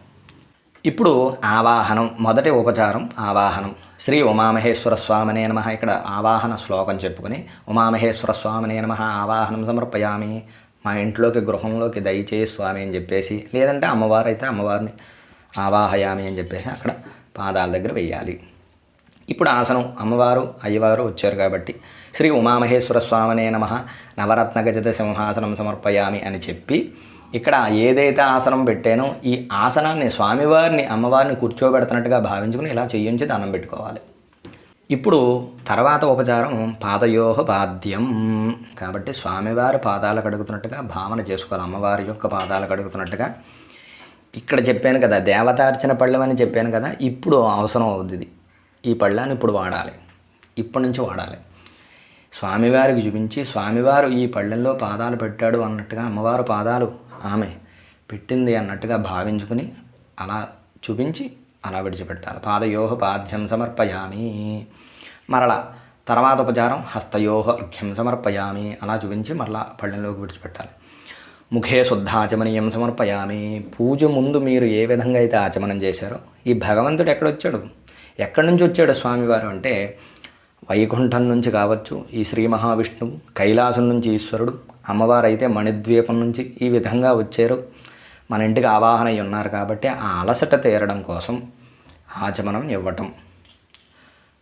ఇప్పుడు ఆవాహనం. మొదటి ఉపచారం ఆవాహనం. శ్రీ ఉమామహేశ్వర స్వామినే నమః. ఇక్కడ ఆవాహన శ్లోకం చెప్పుకొని ఉమామహేశ్వర స్వామినే నమః ఆవాహనం సమర్పయామి. మా ఇంట్లోకి, గృహంలోకి దయచేసి స్వామి అని చెప్పేసి, లేదంటే అమ్మవారు అయితే అమ్మవారిని ఆవాహయామి అని చెప్పేసి అక్కడ పాదాల దగ్గర వెయ్యాలి. ఇప్పుడు ఆసనం. అమ్మవారు, అయ్యవారు వచ్చారు కాబట్టి శ్రీ ఉమామహేశ్వర స్వామినే నమః నవరత్న గజత సింహాసనం సమర్పయామి అని చెప్పి ఇక్కడ ఏదైతే ఆసనం పెట్టానో ఈ ఆసనాన్ని స్వామివారిని, అమ్మవారిని కూర్చోబెడుతున్నట్టుగా భావించుకుని ఇలా చెయ్యించి దండం పెట్టుకోవాలి. ఇప్పుడు తర్వాత ఉపచారం పాదయోహ పాద్యం. కాబట్టి స్వామివారి పాదాలు కడుగుతున్నట్టుగా భావన చేసుకోవాలి. అమ్మవారి యొక్క పాదాలు కడుగుతున్నట్టుగా. ఇక్కడ చెప్పాను కదా దేవతార్చన పళ్ళెం అని చెప్పాను కదా, ఇప్పుడు అవసరం అవుతుంది. ఈ పళ్ళాన్ని ఇప్పుడు వాడాలి, ఇప్పటి నుంచి వాడాలి. స్వామివారికి చూపించి స్వామివారు ఈ పళ్ళెంలో పాదాలు పెట్టాడు అన్నట్టుగా అమ్మవారు పాదాలు ఆమె పెట్టింది అన్నట్టుగా భావించుకుని అలా చూపించి అలా విడిచిపెట్టాలి. పాదయోహ పాద్యం సమర్పయామి. మరలా తర్వాత ఉపచారం హస్తయోహ అర్ఘ్యం సమర్పయామి. అలా చూపించి మరలా పళ్ళెంలోకి విడిచిపెట్టాలి. ముఖే శుద్ధాచమనీయం సమర్పయామి. పూజ ముందు మీరు ఏ విధంగా అయితే ఆచమనం చేశారో ఈ భగవంతుడు ఎక్కడొచ్చాడు, ఎక్కడి నుంచి వచ్చాడు స్వామివారు అంటే వైకుంఠం నుంచి కావచ్చు, ఈ శ్రీ మహావిష్ణువు, కైలాసం నుంచి ఈశ్వరుడు, అమ్మవారు అయితే మణిద్వీపం నుంచి ఈ విధంగా వచ్చారు, మన ఇంటికి ఆవాహన అయి ఉన్నారు. కాబట్టి ఆ అలసట తీరడం కోసం ఆచమనం ఇవ్వటం.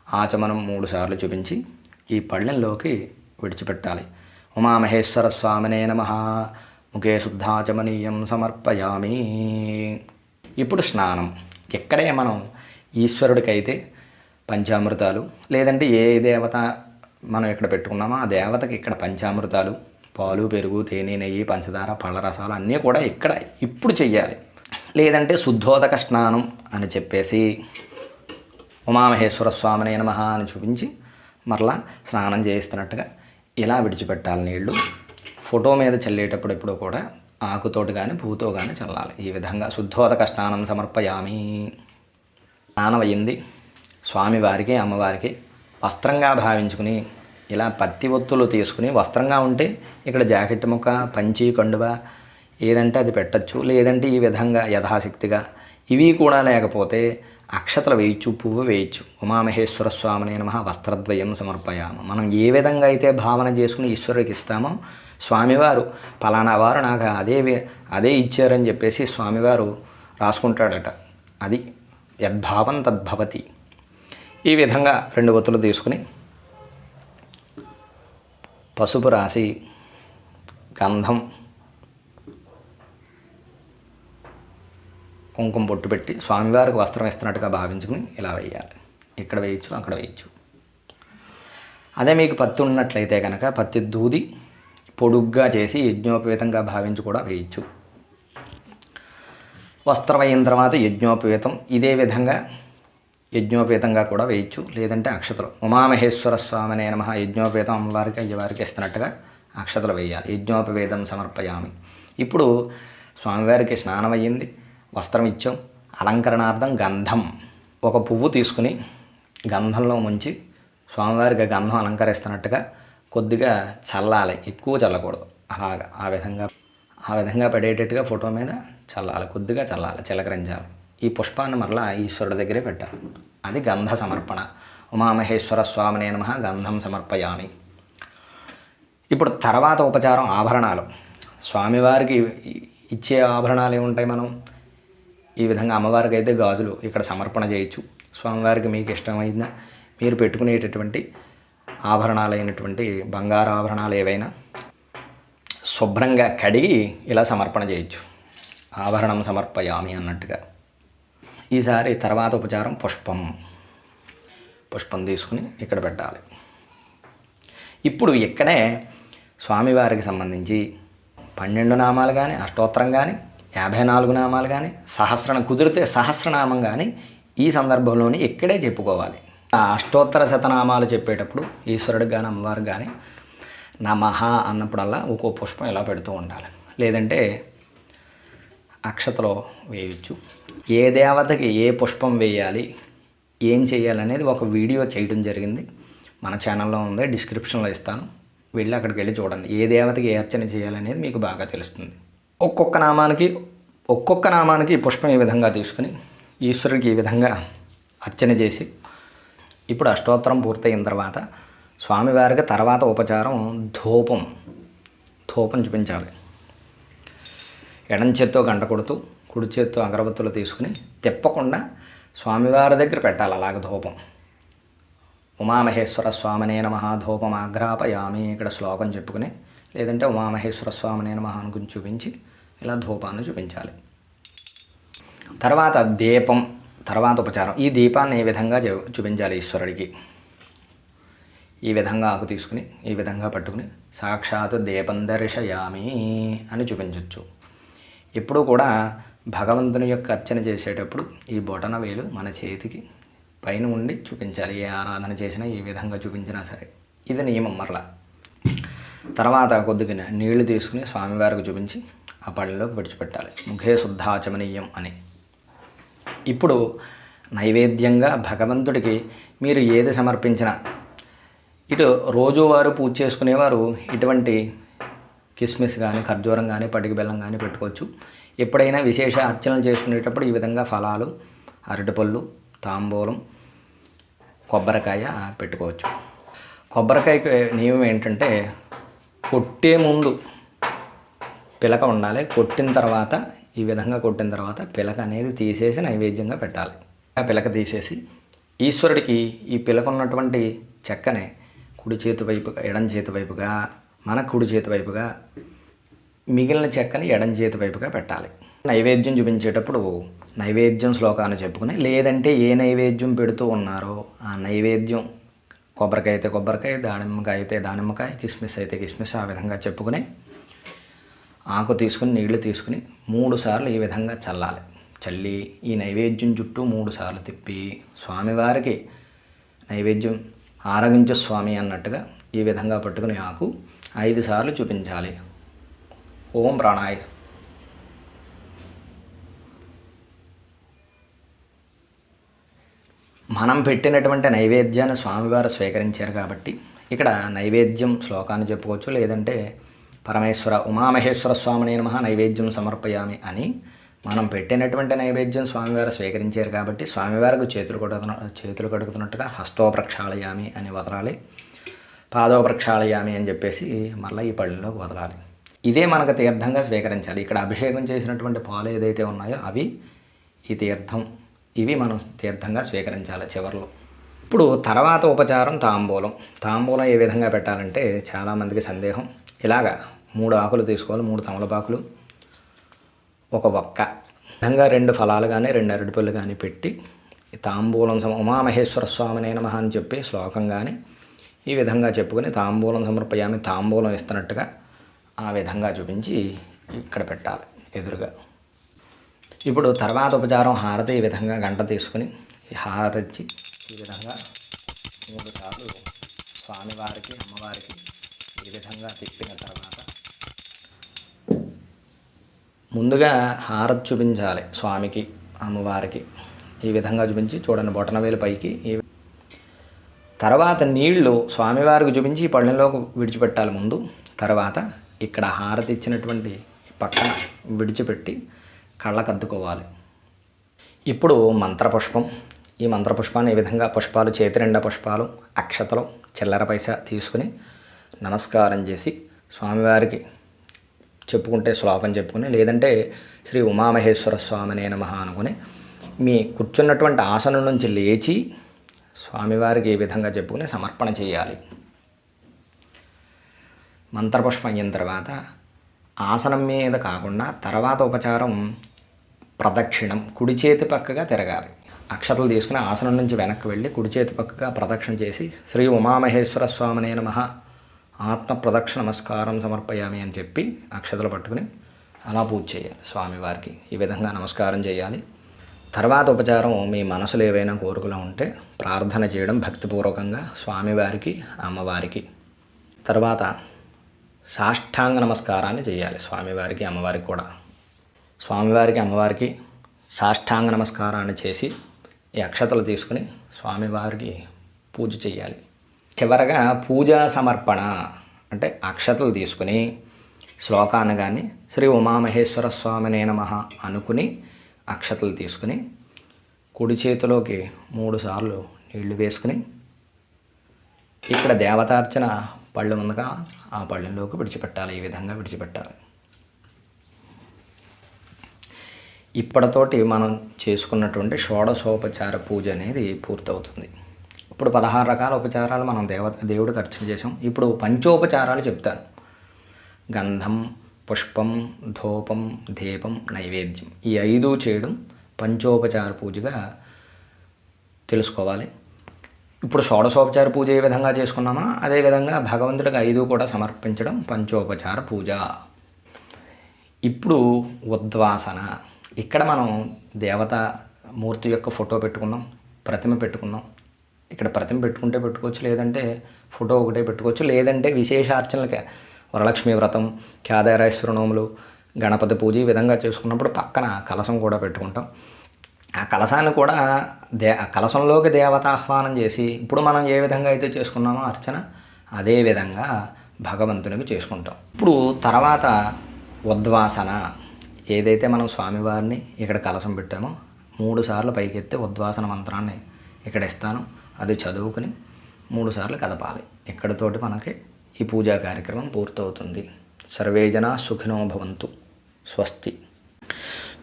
ఆచమనం 3 సార్లు చూపించి ఈ పళ్ళెంలోకి విడిచిపెట్టాలి. ఉమామహేశ్వర స్వామినే నమః ముఖే శుద్ధాచమనీయం సమర్పయామి. ఇప్పుడు స్నానం. ఎక్కడే మనం ఈశ్వరుడికైతే పంచామృతాలు, లేదంటే ఏ దేవత మనం ఇక్కడ పెట్టుకున్నామో ఆ దేవతకి ఇక్కడ పంచామృతాలు, పాలు, పెరుగు, తేనె, నెయ్యి, పంచదార, పళ్ళ రసాలు అన్నీ కూడా ఇక్కడ ఇప్పుడు చెయ్యాలి. లేదంటే శుద్ధోదక స్నానం అని చెప్పేసి ఉమామహేశ్వర స్వామినే నమః అని చూపించి మరలా స్నానం చేయిస్తున్నట్టుగా ఇలా విడిచిపెట్టాలి నీళ్లు. ఫోటో మీద చల్లేటప్పుడు ఎప్పుడూ కూడా ఆకుతోటి కానీ పువ్వుతో కానీ చల్లాలి. ఈ విధంగా శుద్ధోదక స్నానం సమర్పయామి. స్నానం అయ్యింది. స్వామివారికి అమ్మవారికి వస్త్రంగా భావించుకుని ఇలా పత్తి ఒత్తులు తీసుకుని, వస్త్రంగా ఉంటే ఇక్కడ జాకెట్ ముక్క, పంచి, కండువ ఏదంటే అది పెట్టచ్చు. లేదంటే ఈ విధంగా యథాశక్తిగా, ఇవి కూడా లేకపోతే అక్షతలు వేయచ్చు, పువ్వు వేయచ్చు. ఉమామహేశ్వర స్వామినే నమః వస్త్రద్వయం సమర్పయామ. మనం ఏ విధంగా అయితే భావన చేసుకుని ఈశ్వరుడికి ఇస్తామో, స్వామివారు పలానా వారు నాకు అదే ఇచ్చారని చెప్పేసి స్వామివారు రాసుకుంటాడట. అది యద్భావం తద్భవతి. ఈ విధంగా 2 ఒత్తులు తీసుకుని పసుపు రాసి గంధం, కుంకుమ బొట్టు పెట్టి స్వామివారికి వస్త్రం ఇస్తున్నట్టుగా భావించుకుని ఇలా వేయాలి. ఇక్కడ వేయచ్చు, అక్కడ వేయచ్చు. అదే మీకు పత్తి ఉన్నట్లయితే కనుక పత్తి దూది పొడుగ్గా చేసి యజ్ఞోపేతంగా భావించి కూడా వేయచ్చు. వస్త్రం అయిన తర్వాత యజ్ఞోపేతం, ఇదే విధంగా యజ్ఞోపేతంగా కూడా వేయచ్చు. లేదంటే అక్షతలు ఉమామహేశ్వర స్వామినే నమః యజ్ఞోపేతం అమ్మవారికి అయ్యవారికి ఇస్తున్నట్టుగా అక్షతలు వేయాలి. యజ్ఞోపవేతం సమర్పయామి. ఇప్పుడు స్వామివారికి స్నానం అయ్యింది, వస్త్రం ఇచ్చాం. అలంకరణార్థం గంధం, ఒక పువ్వు తీసుకుని గంధంలో ముంచి స్వామివారికి గంధం అలంకరిస్తున్నట్టుగా కొద్దిగా చల్లాలి, ఎక్కువ చల్లకూడదు. అలాగా ఆ విధంగా పడేటట్టుగా ఫోటో మీద చల్లాలి, కొద్దిగా చల్లాలి, చిలకరించాలి. ఈ పుష్పాన్ని మరలా ఈశ్వరుడి దగ్గరే పెట్టాలి. అది గంధ సమర్పణ. ఉమామహేశ్వర స్వామినే నమః గంధం సమర్పయామి. ఇప్పుడు తర్వాత ఉపచారం ఆభరణాలు. స్వామివారికి ఇచ్చే ఆభరణాలు ఏముంటాయి? మనం ఈ విధంగా అమ్మవారికి అయితే గాజులు ఇక్కడ సమర్పణ చేయొచ్చు. స్వామివారికి మీకు ఇష్టమైందా మీరు పెట్టుకునేటటువంటి ఆభరణాలైనటువంటి బంగారు ఆభరణాలు ఏవైనా శుభ్రంగా కడిగి ఇలా సమర్పణ చేయొచ్చు. ఆభరణం సమర్పయామి అన్నట్టుగా. ఈసారి తర్వాత ఉపచారం పుష్పం తీసుకుని ఇక్కడ పెట్టాలి. ఇప్పుడు ఇక్కడే స్వామివారికి సంబంధించి 12 నామాలు కానీ, అష్టోత్తరం కానీ, 54 నామాలు కానీ, కుదిరితే సహస్రనామం కానీ ఈ సందర్భంలోని ఇక్కడే చెప్పుకోవాలి. ఆ అష్టోత్తర శతనామాలు చెప్పేటప్పుడు ఈశ్వరుడికి కానీ అమ్మవారికి కానీ నమః అన్నప్పుడల్లా ఒక్కో పుష్పం ఇలా పెడుతూ ఉండాలి. లేదంటే అక్షతలో వేయచ్చు. ఏ దేవతకి ఏ పుష్పం వేయాలి, ఏం చేయాలనేది ఒక వీడియో చేయడం జరిగింది. మన ఛానల్లో ఉంది, డిస్క్రిప్షన్లో ఇస్తాను. వెళ్ళి అక్కడికి వెళ్ళి చూడండి. ఏ దేవతకి ఏ అర్చన చేయాలనేది మీకు బాగా తెలుస్తుంది. ఒక్కొక్క నామానికి పుష్పం ఈ విధంగా తీసుకుని ఈశ్వరుడికి ఈ విధంగా అర్చన చేసి, ఇప్పుడు అష్టోత్తరం పూర్తయిన తర్వాత స్వామివారికి తర్వాత ఉపచారం ధూపం చూపించాలి. ఎడం చేత్తో గంట కొడుతూ కుడి చేత్తో అగరబత్తులు తీసుకుని తిప్పకుండా స్వామివారి దగ్గర పెట్టాలి. అలాగ ధూపం. ఉమామహేశ్వర స్వామినే నమః ధూపం ఆగ్రాపయామి. ఇక్కడ శ్లోకం చెప్పుకుని, లేదంటే ఉమామహేశ్వర స్వామినే నమః అనుకుని చూపించి ఇలా ధూపాన్ని చూపించాలి. తర్వాత దీపం, తర్వాత ఉపచారం. ఈ దీపాన్ని ఈ విధంగా చూపించాలి ఈశ్వరుడికి. ఈ విధంగా ఆకు తీసుకుని ఈ విధంగా పట్టుకుని సాక్షాత్ దీపం దర్శయామి అని చూపించవచ్చు. ఎప్పుడూ కూడా భగవంతుని యొక్క అర్చన చేసేటప్పుడు ఈ బొటన వేలు మన చేతికి పైన ఉండి చూపించాలి. ఏ ఆరాధన చేసినా ఈ విధంగా చూపించినా సరే ఇది నియమం. మరలా తర్వాత కొద్దిగా నీళ్లు తీసుకుని స్వామివారికి చూపించి ఆ పళ్ళలోకి విడిచిపెట్టాలి. ముఖే శుద్ధాచమనీయం అని. ఇప్పుడు నైవేద్యంగా భగవంతుడికి మీరు ఏది సమర్పించినా, ఇటు రోజువారు పూజ చేసుకునేవారు ఇటువంటి కిస్మిస్ కానీ, ఖర్జూరం కానీ, పటిక బెల్లం కానీ పెట్టుకోవచ్చు. ఎప్పుడైనా విశేష అర్చనలు చేసుకునేటప్పుడు ఈ విధంగా ఫలాలు, అరటిపళ్ళు, తాంబూలం, కొబ్బరికాయ పెట్టుకోవచ్చు. కొబ్బరికాయకి నియమం ఏంటంటే కొట్టే ముందు పిలక ఉండాలి. కొట్టిన తర్వాత ఈ విధంగా కొట్టిన తర్వాత పిలక అనేది తీసేసి నైవేద్యంగా పెట్టాలి. ఆ పిలక తీసేసి ఈశ్వరుడికి ఈ పిలక ఉన్నటువంటి చెక్కనే కుడి చేతి వైపుగా, ఎడం చేతి వైపుగా, మన కుడి చేతి వైపుగా మిగిలిన చెక్కని ఎడం చేతి వైపుగా పెట్టాలి. నైవేద్యం చూపించేటప్పుడు నైవేద్యం శ్లోకాన్ని చెప్పుకుని, లేదంటే ఏ నైవేద్యం పెడుతూ ఉన్నారో ఆ నైవేద్యం, కొబ్బరికాయ అయితే కొబ్బరికాయ, దానిమ్మకాయ అయితే దానిమ్మకాయ, కిస్మిస్ అయితే కిస్మిస్, ఆ విధంగా చెప్పుకుని ఆకు తీసుకుని నీళ్లు తీసుకుని 3 సార్లు ఈ విధంగా చల్లాలి. చల్లి ఈ నైవేద్యం చుట్టూ 3 సార్లు తిప్పి స్వామివారికి నైవేద్యం ఆరగించు స్వామి అన్నట్టుగా ఈ విధంగా పట్టుకుని ఆకు 5 సార్లు చూపించాలి. ఓం ప్రాణాయ. మనం పెట్టినటువంటి నైవేద్యాన్ని స్వామివారు స్వీకరించారు కాబట్టి ఇక్కడ నైవేద్యం శ్లోకాన్ని చెప్పుకోవచ్చు, లేదంటే పరమేశ్వర ఉమామహేశ్వర స్వామినే నమః నైవేద్యం సమర్పయామి అని మనం పెట్టినటువంటి నైవేద్యం స్వామివారు స్వీకరించారు కాబట్టి స్వామివారికి చేతులు కడుగుతున్నట్టుగా హస్తో ప్రక్షాళయామి అని వదలాలి, పాదో ప్రక్షాళయామి అని చెప్పేసి మళ్ళీ ఈ పళ్ళలోకి వదలాలి. ఇదే మనకు తీర్థంగా స్వీకరించాలి. ఇక్కడ అభిషేకం చేసినటువంటి పాలు ఏదైతే ఉన్నాయో అవి ఈ తీర్థం, ఇవి మనం తీర్థంగా స్వీకరించాలి చివరిలో. ఇప్పుడు తర్వాత ఉపచారం తాంబూలం. తాంబూలం ఏ విధంగా పెట్టాలంటే చాలామందికి సందేహం. ఇలాగా 3 ఆకులు తీసుకోవాలి, 3 తమలపాకులు, ఒక ఒక్క విధంగా 2 ఫలాలు కానీ 2 అరటిపళ్ళు కానీ పెట్టి తాంబూలం ఉమామహేశ్వర స్వామినే నమః అని చెప్పి శ్లోకం కానీ ఈ విధంగా చెప్పుకొని తాంబూలం సమర్పయామి, తాంబూలం ఇస్తున్నట్టుగా ఆ విధంగా చూపించి ఇక్కడ పెట్టాలి ఎదురుగా. ఇప్పుడు తర్వాత ఉపచారం హారతి. ఈ విధంగా గంట తీసుకుని ఈ హారతి ఈ విధంగా 3 సార్లు స్వామివారికి అమ్మవారికి ఈ విధంగా తిప్పిన తర్వాత ముందుగా హారతి చూపించాలి స్వామికి అమ్మవారికి. ఈ విధంగా చూపించి చూడండి బొటనవేలు పైకి. తర్వాత నీళ్లు స్వామివారికి చూపించి ఈ పళ్ళెంలోకి విడిచిపెట్టాలి ముందు. తర్వాత ఇక్కడ హారతి ఇచ్చినటువంటి పక్కన విడిచిపెట్టి కళ్ళకద్దుకోవాలి. ఇప్పుడు మంత్రపుష్పం. ఈ మంత్రపుష్పాన్ని ఈ విధంగా పుష్పాలు, చేతి నిండా పుష్పాలు, అక్షతలు, చిల్లర పైసా తీసుకుని నమస్కారం చేసి స్వామివారికి చెప్పుకుంటే శ్లోకం చెప్పుకుని, లేదంటే శ్రీ ఉమామహేశ్వర స్వామినే నమః అనుకుని మీ కూర్చున్నటువంటి ఆసనం నుంచి లేచి స్వామివారికి ఈ విధంగా చెప్పుకుని సమర్పణ చేయాలి. మంత్రపుష్పం అయిన తర్వాత ఆసనం మీద కాకుండా తర్వాత ఉపచారం ప్రదక్షిణం, కుడి చేతి పక్కగా తిరగాలి. అక్షతలు తీసుకుని ఆసనం నుంచి వెనక్కి వెళ్ళి కుడి చేతి పక్కగా ప్రదక్షిణ చేసి శ్రీ ఉమామహేశ్వర స్వామినే నమః ఆత్మ ప్రదక్షిణ నమస్కారం సమర్పయామి అని చెప్పి అక్షతలు పట్టుకుని అలా పూజ చేయాలి స్వామివారికి. ఈ విధంగా నమస్కారం చేయాలి. తర్వాత ఉపచారం మీ మనసులో ఏవైనా కోరికలు ఉంటే ప్రార్థన చేయడం భక్తిపూర్వకంగా స్వామివారికి అమ్మవారికి. తర్వాత సాష్టాంగ నమస్కారాన్ని చేయాలి స్వామివారికి అమ్మవారికి కూడా. స్వామివారికి అమ్మవారికి సాష్టాంగ నమస్కారాన్ని చేసి ఈ అక్షతలు తీసుకుని స్వామివారికి పూజ చేయాలి. చివరగా పూజా సమర్పణ అంటే అక్షతలు తీసుకుని శ్లోకాన్ని కానీ శ్రీ ఉమామహేశ్వర స్వామినే నమః అనుకుని అక్షతలు తీసుకుని కుడి చేతిలోకి 3 సార్లు నీళ్లు వేసుకుని ఇక్కడ దేవతార్చన పళ్ళు ఉందిగా ఆ పళ్ళెంలోకి విడిచిపెట్టాలి. ఈ విధంగా విడిచిపెట్టాలి. ఇప్పటితోటి మనం చేసుకున్నటువంటి షోడశోపచార పూజ అనేది పూర్తవుతుంది. ఇప్పుడు 16 రకాల ఉపచారాలు మనం దేవుడికి అర్చన చేసాం. ఇప్పుడు పంచోపచారాలు చెప్తాను. గంధం, పుష్పం, ధూపం, దీపం, నైవేద్యం, ఈ 5 చేయడం పంచోపచార పూజగా తెలుసుకోవాలి. ఇప్పుడు షోడశోపచార పూజ ఏ విధంగా చేసుకున్నామో అదేవిధంగా భగవంతుడికి 5 కూడా సమర్పించడం పంచోపచార పూజ. ఇప్పుడు ఉద్వాసన. ఇక్కడ మనం దేవత మూర్తి యొక్క ఫోటో పెట్టుకున్నాం, ప్రతిమ పెట్టుకున్నాం. ఇక్కడ ప్రతిమ పెట్టుకుంటే పెట్టుకోవచ్చు, లేదంటే ఫోటో ఒకటే పెట్టుకోవచ్చు, లేదంటే విశేషార్చనలకి వరలక్ష్మి వ్రతం, కేదారేశ్వర నోములు, గణపతి పూజ ఈ విధంగా చేసుకున్నప్పుడు పక్కన కలశం కూడా పెట్టుకుంటాం. ఆ కలశాన్ని కూడా కలశంలోకి దేవత ఆహ్వానం చేసి ఇప్పుడు మనం ఏ విధంగా అయితే చేసుకున్నామో అర్చన అదే విధంగా భగవంతునికి చేసుకుంటాం. ఇప్పుడు తర్వాత ఉద్వాసన. ఏదైతే మనం స్వామివారిని ఇక్కడ కలశం పెట్టామో 3 సార్లు పైకెత్తి ఉద్వాసన మంత్రాన్ని ఇక్కడ ఇస్తాను, అది చదువుకుని 3 సార్లు కదపాలి. ఇక్కడితోటి మనకి ఈ పూజా కార్యక్రమం పూర్తవుతుంది. సర్వే జనా సుఖినో భవంతు. స్వస్తి.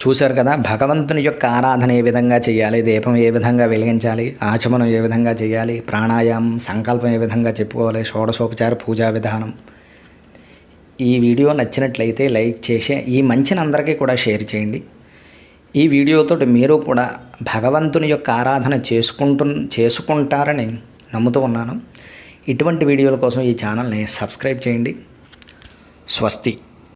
చూశారు కదా భగవంతుని యొక్క ఆరాధన ఏ విధంగా చేయాలి, దీపం ఏ విధంగా వెలిగించాలి, ఆచమనం ఏ విధంగా చేయాలి, ప్రాణాయామం, సంకల్పం ఏ విధంగా చెప్పుకోవాలి, షోడశోపచార పూజా విధానం ఈ వీడియో నచ్చినట్లయితే లైక్ చేసి ఈ మంచిని అందరికీ కూడా షేర్ చేయండి. ఈ వీడియోతో మీరు కూడా భగవంతుని యొక్క ఆరాధన చేసుకుంటారని నమ్ముతూ ఉన్నాను. ఇటువంటి వీడియోల కోసం ఈ ఛానల్ని సబ్స్క్రైబ్ చేయండి. స్వస్తి.